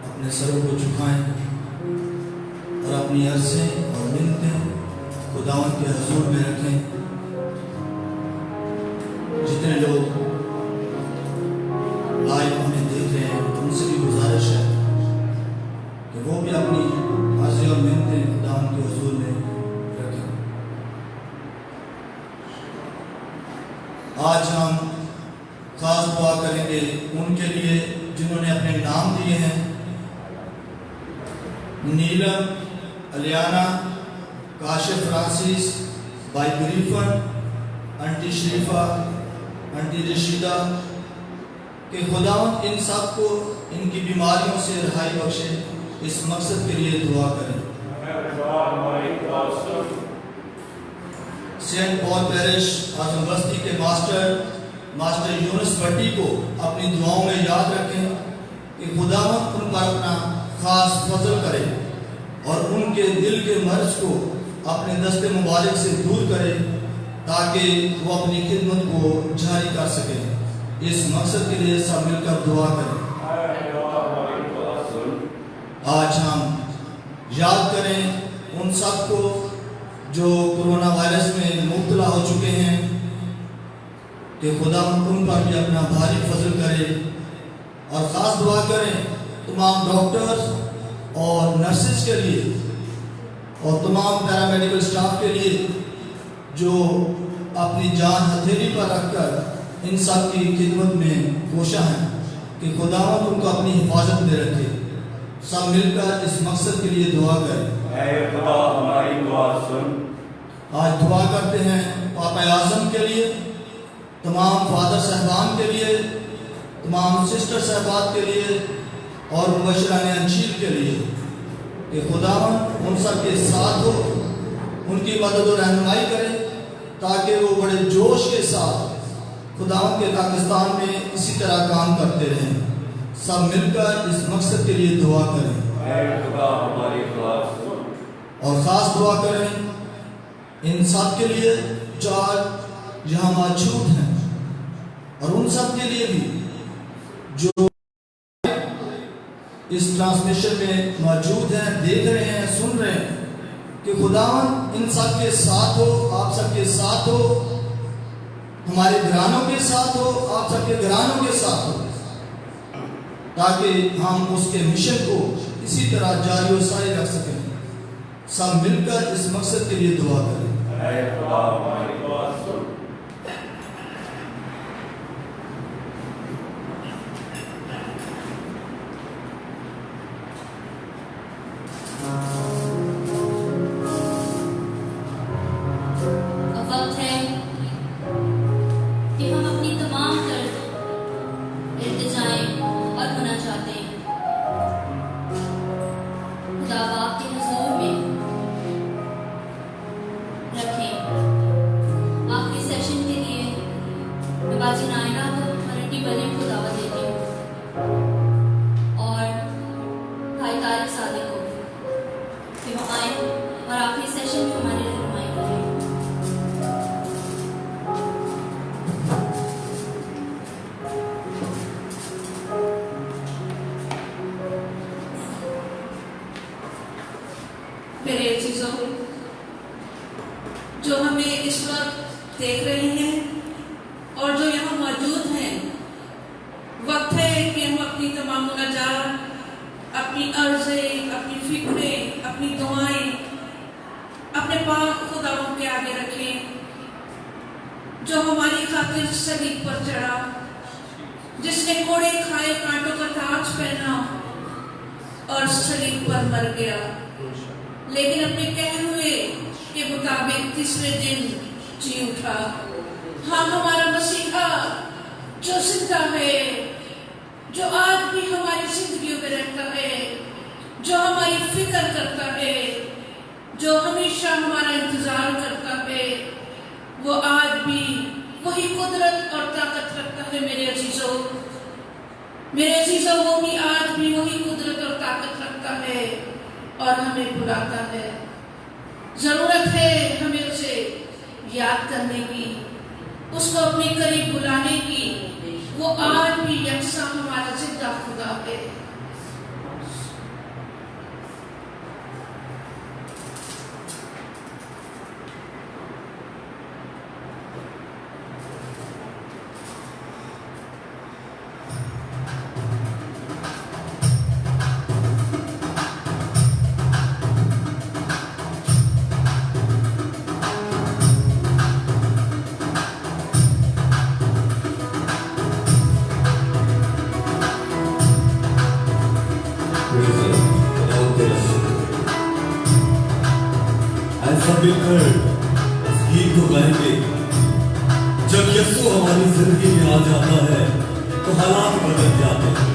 Speaker 5: अपने सरों को झुकाएं और अपनी अर्ज़ें और मिन्नतें खुदावंद के हुजूर में रखें। जितने लोग लाइव हमें देख रहे हैं उनसे भी गुजारिश है कि वो भी अपनी अर्ज़ें और मिन्नतें खुदावंद के हुजूर में रखें। आज हम खास दुआ करेंगे उनके लिए जिन्होंने अपने नाम दिए हैं। नीलम, अलियाना, काशिफ फ्रांसिस, भाई ब्रीफन, आंटी शरीफा, आंटी रशीदा के खुदावंद इन सब को इनकी बीमारियों से रिहाई बख्शे। इस मकसद के लिए दुआ करें। सेंट पॉल पैरिश आजम बस्ती के मास्टर यूनुस भट्टी को अपनी दुआओं में याद रखें कि खुदावंद उन पर अपना खास फजल करे और उनके दिल के मर्ज को अपने दस्ते मुबारक से दूर करे ताकि वो अपनी खिदमत को जारी कर सके। इस मकसद के लिए सब मिलकर दुआ करें। आज हम याद करें उन सब को जो कोरोना वायरस में मुब्तला हो चुके हैं कि खुदा उन पर भी अपना भारी फजल करे और ख़ास दुआ करें तमाम डॉक्टर्स और नर्सेस के लिए और तमाम पैरामेडिकल स्टाफ के लिए जो अपनी जान हथेली पर रखकर इन सब की खिदमत में कोशा हैं कि खुदावंद उनको अपनी हिफाजत में रखे। सब मिलकर इस मकसद के लिए दुआ करें।
Speaker 6: ऐ खुदा हमारी दुआ सुन।
Speaker 5: आज दुआ करते हैं पापा आज़म के लिए, तमाम फादर साहबान के लिए, तमाम सिस्टर साहबात के लिए और मुबशरान अंशीर के लिए कि खुदावंद उन सब के साथ हो, उनकी मदद और रहनुमाई करे ताकि वो बड़े जोश के साथ खुदावंद के पाकिस्तान में इसी तरह काम करते रहें। सब मिलकर इस मकसद के लिए दुआ करें।
Speaker 6: ऐ खुदा हमारी दुआ सुन।
Speaker 5: और ख़ास दुआ करें इन सब के लिए जो आज यहाँ मौजूद हैं और उन सब के लिए भी जो इस ट्रांसमिशन में मौजूद हैं, देख रहे हैं, सुन रहे हैं कि खुदावंद इन सब के साथ हो, आप सबके साथ हो, हमारे घरानों के साथ हो, आप सबके घरानों के साथ हो, ताकि हम उसके मिशन को इसी तरह जारी और सारी रख सकें। सब मिलकर इस मकसद के लिए दुआ करें।
Speaker 6: ऐ खुदा हमारी दुआ सुन।
Speaker 1: अब वक्त है कि हम अपनी तमाम दर्द, इल्तिजाएं और मुनाजातें खुदा बाप के हुजूर में रखें। आखिरी सेशन के लिए मैं बाजी नायना को और आंटी बने को दावत देती हूँ।
Speaker 7: मेरे अजीजों, जो हमें इस वक्त देख रहे हैं और जो यहाँ मौजूद हैं, वक्त है कि हम अपनी तमाम मुनाजात, अपनी अर्ज़ें, अपनी फिक्रें, अपनी दुआएं अपने पाक खुदाओं के आगे रखें, जो हमारी खातिर सलीब पर चढ़ा, जिसने कोड़े खाए, कांटों का ताज पहना और सलीब पर मर गया, लेकिन अपने कहे हुए के मुताबिक तीसरे दिन जी उठा। हाँ, हमारा मसीहा जो जिंदा है, जो आज भी हमारी जिंदगियों में रहता है, जो हमारी फिक्र करता है, जो हमेशा हमारा इंतजार करता है, वो आज भी वही कुदरत और ताकत रखता है। मेरे अजीजों, वो भी आज भी वही कुदरत और ताकत रखता है और हमें बुलाता है। जरूरत है हमें उसे याद करने की, उसको अपने करीब बुलाने की। वो आज भी यकसा हमारा जिंदा खुदा है।
Speaker 8: ऐसा मिलकर इस गीत को गाएंगे। जब यीशु हमारी जिंदगी में आ जाता है तो हालात बदल जाते हैं।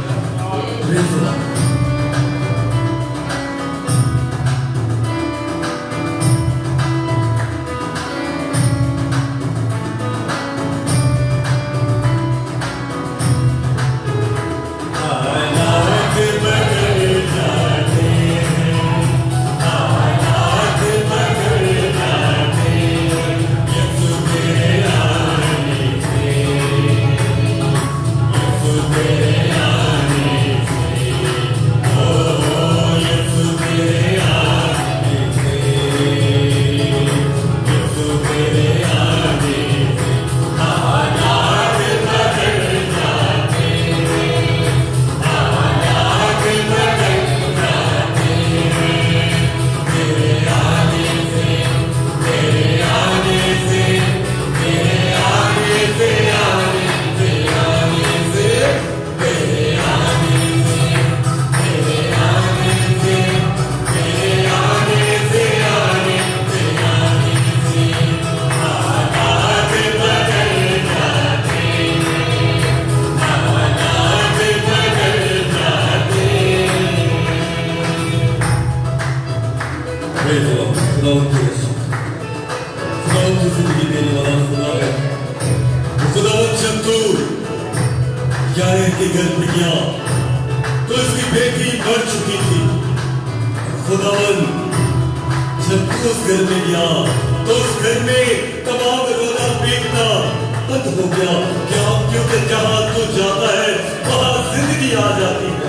Speaker 8: जिंदगी देने वाला खुदा है। खुदावंद जब तू यारे के घर में गया तो उसकी बेटी मर चुकी थी। खुदावंद जब तू उस घर में गया तो उस घर में तमाम रोना पीटना बंद हो गया। क्या क्योंकि जहां तू जाता है वहां जिंदगी आ जाती है।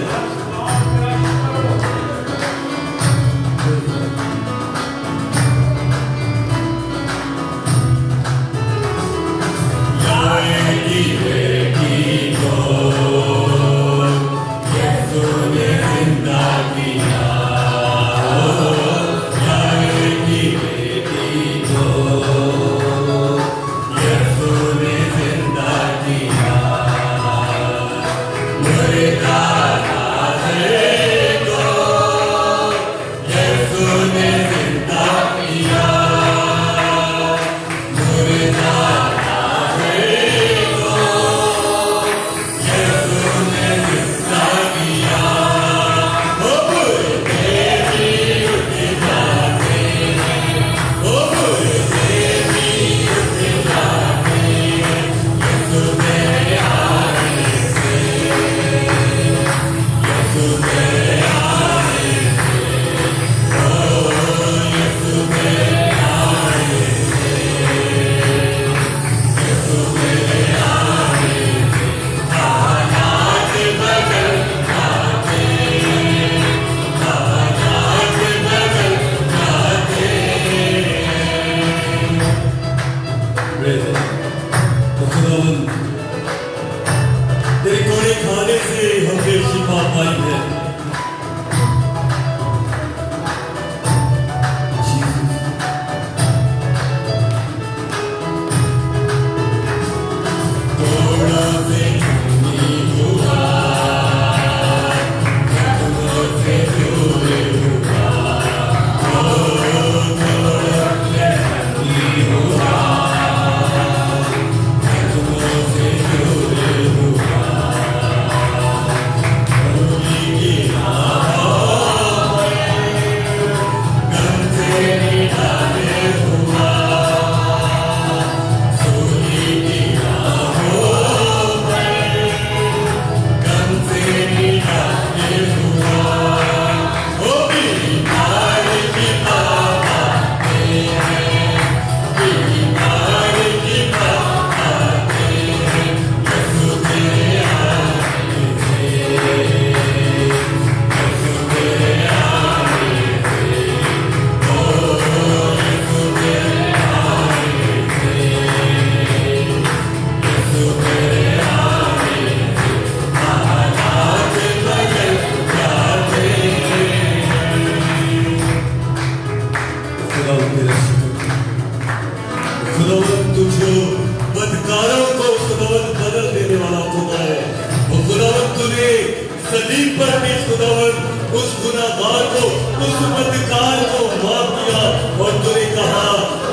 Speaker 8: Yeah. से हमें शिफा पाई है। थोड़ा से नहीं हुआ, थोड़ा से जोरे हुआ, थोड़ा से नहीं हुआ, थोड़ा से जोरे हुआ, होली की राहों गम से निकाले हुआ, होली की राहों गम से निकाले हुआ, ओ बीमार की बातें हैं, बीमार की बातें हैं, यसु तेरे आने से, यसु तेरे आने से, ओ यसु तेरे आने से, यसु तेरे आने से, हालात बदल जाते हैं। खुदावंद तेरा शुक्र, खुदावंद तुझो बदकारों को खुदावंद बदल देने वाला खुदा है। वो खुदावंद तूने सलीब पर भी खुदावंद उस गुनाहगार को, उस बदकार को माफ किया और तूने कहा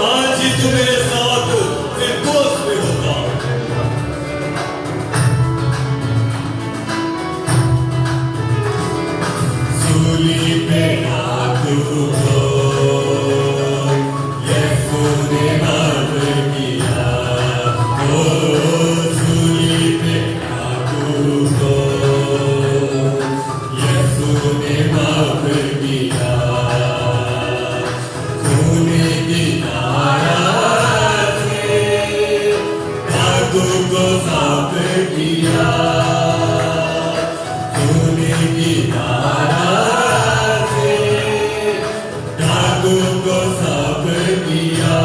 Speaker 8: आज ही तू मेरे साथ फिरदौस में होगा। सूली पे हाथों को यसू ने माफ किया, ओ सूली पे हाथों को यसू ने माफ किया, खूने की धारा से दागों को साफ किया, खूने की धारा से दागों को साफ किया,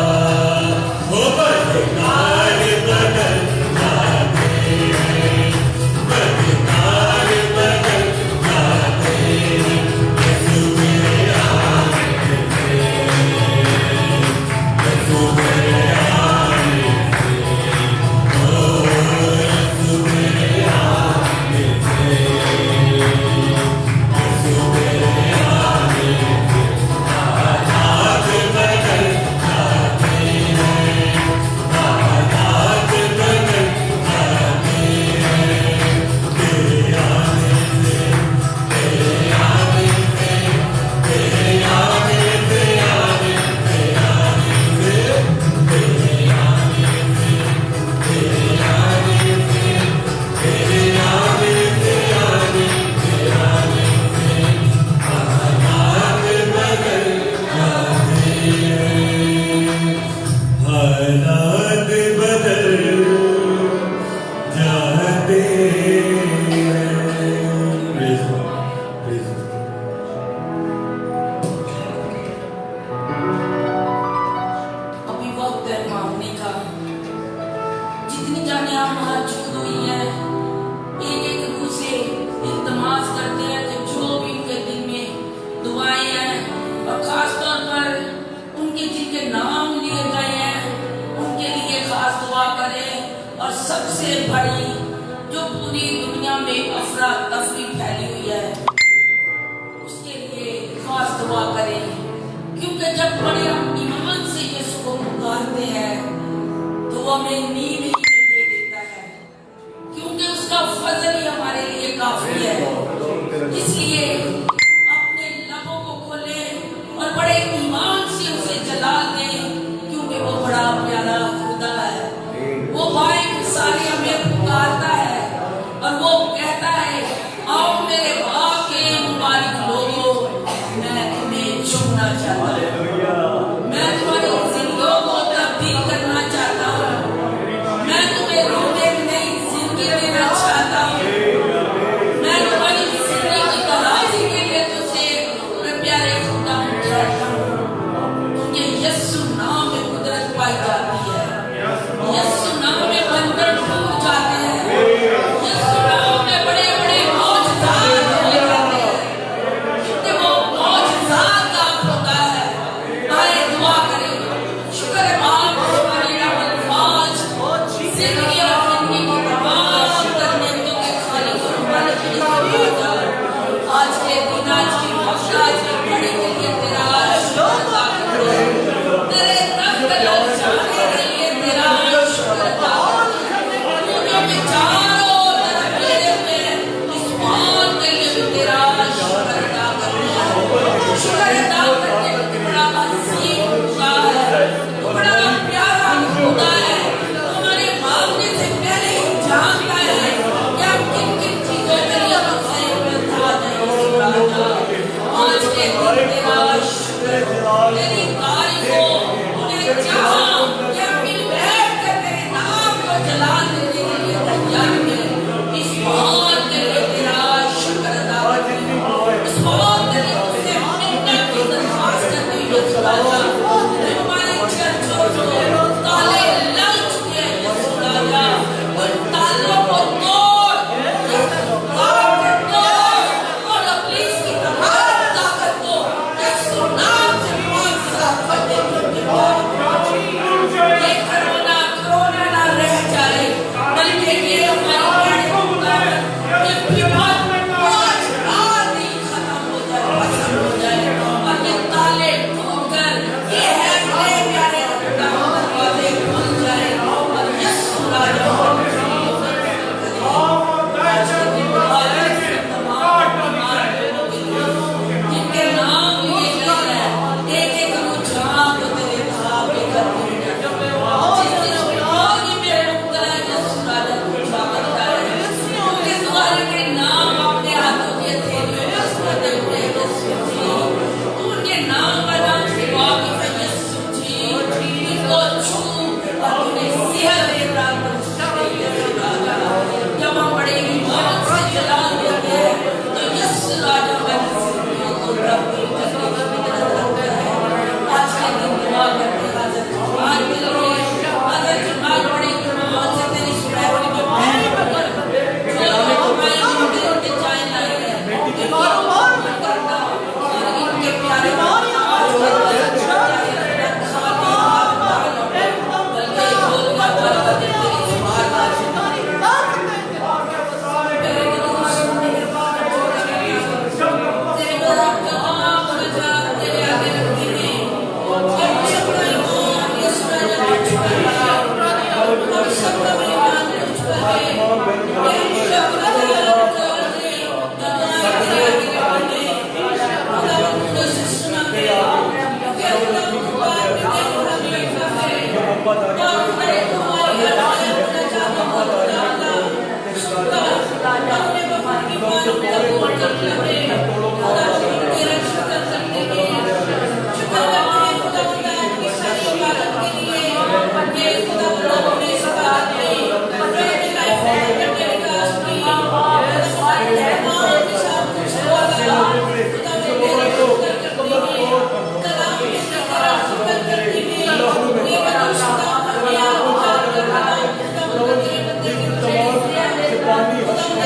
Speaker 8: ओ बदकार बदल जाते हैं, बदकार बदल जाते हैं, यसू मेरे आने से, यसू मेरे आने से, ओ यसू मेरे आने से, यसू मेरे आने से, हालात बदल जाते हैं, हालात बदल जाते हैं, तेरे आने से, तेरे आने से, तेरे आने से, आने से, आने से, तेरे आने से, तेरे आने से, तेरे आने से, आने से, आने से, हालात बदल जाते हैं, हालात बदल जाते हैं। Praise God, praise God.
Speaker 7: अभी वक्त है मांगने का। जितनी जाने आप मौजूद हुई है, एक एक रूह से इल्तमास करते हैं कि जो भी उनके दिल में दुआएं हैं और खास तौर पर उनके जिनके नाम लिए गए हैं उनके लिए खास दुआ करें, और सबसे बड़ी जो पूरी दुनिया में अफरा तफरी फैली हुई है उसके लिए खास दुआ करें, क्योंकि जब बड़े हम ईमान से यीशु को पुकारते हैं तो वो हमें नींद ही दे देता है, क्योंकि उसका फजल ही हमारे लिए काफी है। इसलिए अपने लबों को खोले और बड़े ईमान से उसे जला दें, क्योंकि वो बड़ा प्यारा खुदा है। वो भाई सारे हमें पुकारता है और वो कहता है आओ मेरे बाप के मुबारक लोगों, मैं तुम्हें चुनना चाहता हूँ, मैं तुम्हारी जिंदगियों को तब्दील करना चाहता हूँ, मैं तुम्हें रोने की नई जिंदगी देना चाहता हूँ, मैं तुम्हारी जिंदगी की तलाशी के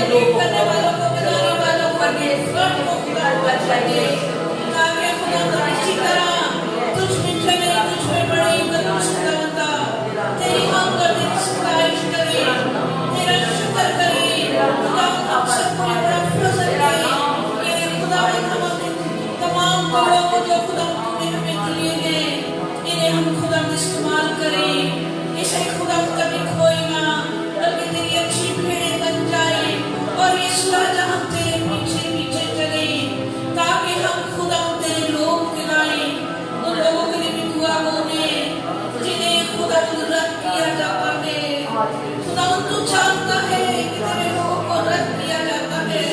Speaker 7: तकलीफ करने वालों को, बनाने वालों को, सब को खुदा बचाइए, ताकि खुदा इसी तरह तुझ में चले, तुझ में बड़े खुदावंदा तेरी आमद और तेरी सताइश करे, तेरा शुक्र करे, खुदा हम सबको ये बड़ा फजल दे, ये खुदावंद हम अपने तमाम बड़ों को जो खुदा तूने हमें दिए हैं, इन्हें हम खुदा इस्तेमाल करें, इसे खुदा कभी खोए ना, बल्कि तेरी अच्छी भेड़ें बन जाए और ये सुराजा हम तेरे पीछे पीछे चले, ताकि हम खुदा तेरे लोग कहलाएं, उन लोगों के लिए भी दुआ होने जिन्हें खुदा रद्द किया जाता है। खुदा तू जानता है कि तेरे लोगों को रद्द किया जाता है,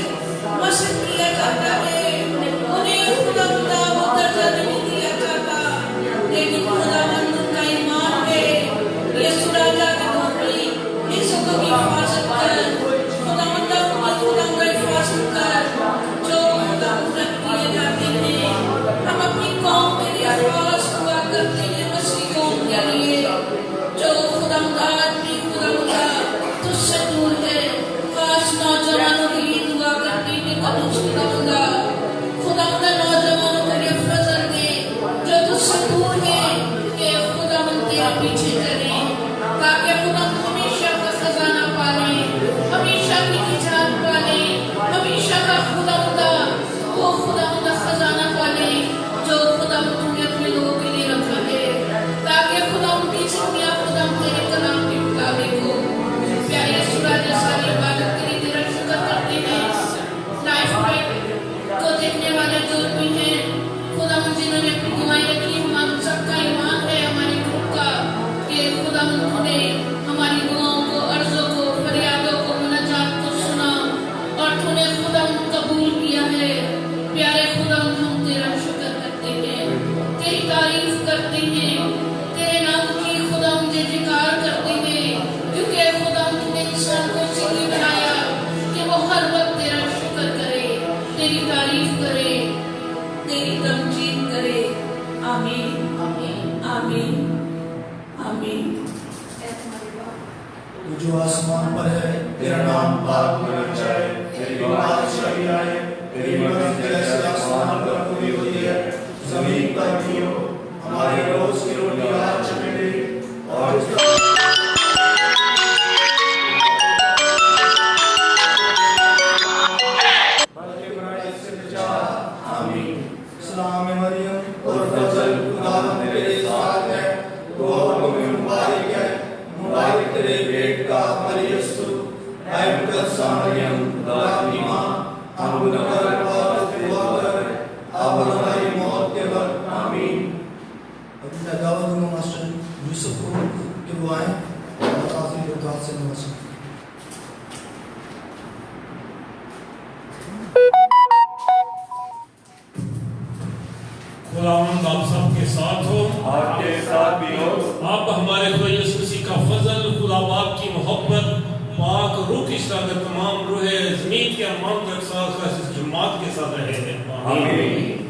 Speaker 7: मस्जिद किया जाता है, उन्हें खुदा वो दर्जा नहीं दिया जाता, लेकिन खुदा उनका ईमान है, ये सुराजा के धोबी इस की हिफाजत कर, खुदा का हिफाजत कर, जो खुदा रद्द किए जाते हैं। हम अपनी कौम के लिए खास दुआ करते हैं, मसीह कौम के लिए जो खुदा आदमी खुदा तुझसे दूर है, खास नौजवानों के लिए दुआ करते हैं, खुदा नौजवानों के लिए फजल दे जो तुझसे दूर है, कि खुदा तेरे पीछे चले, ताकि खुदा हमेशा का खजाना पाले, हमेशा की निजात पाले, हमेशा का खुदा वो खुदा खजाना पाले जो खुदा तूने अपने लोगों के लिए रखा है, ताकि खुदा उनकी जिंदगियां खुदा तेरे कलाम के मुताबिक हो। प्यारे सुराज सारी इबादत के लिए तेरा शुक्र करते हैं, लाइफ को देखने वाले जो भी हैं खुदा जिन्होंने अपनी दुआएं रखी, हम सबका ईमान है हमारे ग्रुप का कि खुदा तूने हमारी दुआओं को, अर्जों को, फरियादों को, मुनाजात को सुना और तूने खुदा कबूल किया है। प्यारे खुदा हम तेरा शुक्र करते हैं, तेरी तारीफ करते हैं, तेरे नाम की खुदा जय जयकार करते हैं, क्योंकि खुदा तूने इंसान को इसलिए बनाया कि वो हर वक्त तेरा शुक्र करे, तेरी तारीफ करे, तेरी तमजीद करे। आमीन आमीन आमीन आमीन।
Speaker 5: तू जो आसमान पर है, तेरा नाम पाक होना चाहिए, तेरी बादशाही आए, तेरी मर्जी जैसे आसमान पर पूरी होती है जमीन पर भी हो। हमारे रोज की रोटी आज हमें दे और सलाम मरियम और फजल खुदा तेरे साथ है, तो तुम्हें मुबारक है, मुबारक तेरे पेट का फल यीशु। ऐ मुकद्दसा मरियम खुदा की मां, हम गुनहगार और दुआ कर अब हमारी मौत के वक्त आमीन। अभी मैं दावा दूंगा मास्टर यूसुफ को कि वो आए और आखिरी दुआ से नवाजें।
Speaker 4: खुदावंद आप सबके साथ हो,
Speaker 6: आपके साथ भी हो।
Speaker 4: आप हमारे खुदा यीशु मसीह का फजल, खुदा बाप की मोहब्बत, पाक रूह की शराकत तमाम रूह ज़मीन के अरमान तक साथ इस जमात के साथ रहे हैं। आमीन।